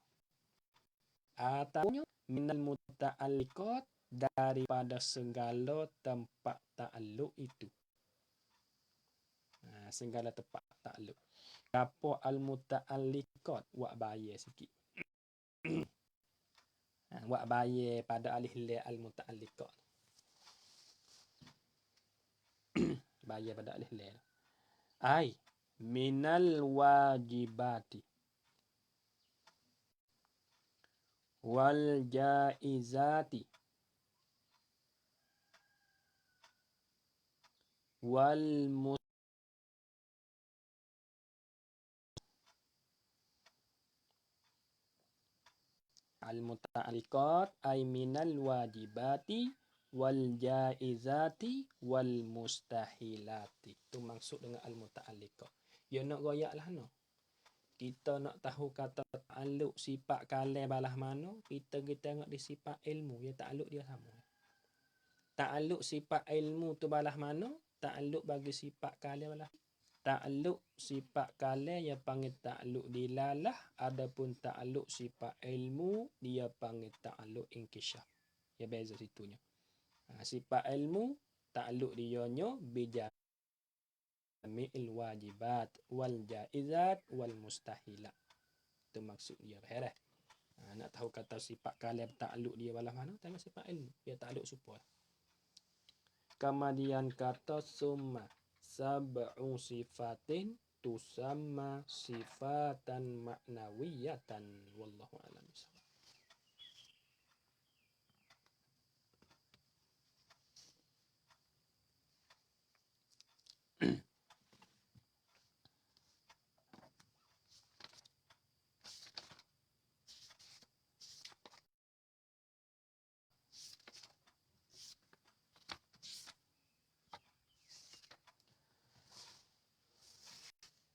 Atau minal muta'alliqat daripada segala tempat takluk itu. Segala tempat takluk. Apa al-muta'alliqat wak bayar sikit. Wak bayar pada alih la al-muta'alliqat. Bayar pada alih la. Ai minal wajibati wal jaizati wal al-muta'alliqat ay minal wajibati wal jaizati wal mustahilati. Itu maksud dengan al-muta'alliqat. Ya nak goyak lah no. Kita nak tahu kata ta'alluq sifat kalam balah mana, kita tengok di sifat ilmu, ya ta'alluq dia sama. Ta'alluq sifat ilmu tu balah mana, ta'alluq bagi sifat kalam balah. Ta'alluq sifat kalam dia panggil ta'alluq dilalah, adapun ta'alluq sifat ilmu dia panggil ta'alluq inkishaf. Ya beza situnya. Sifat ilmu takluk dionyo bijami'il wajibat wal jaizat wal mustahilat. Itu maksud dia hereh. Nak tahu kata sifat kalam takluk dia balah mana, tengok sifat ilmu. Dia takluk supaya. Kemudian kata summa sab'u sifatin tusamma sifatan maknawiyatan wallahu alam.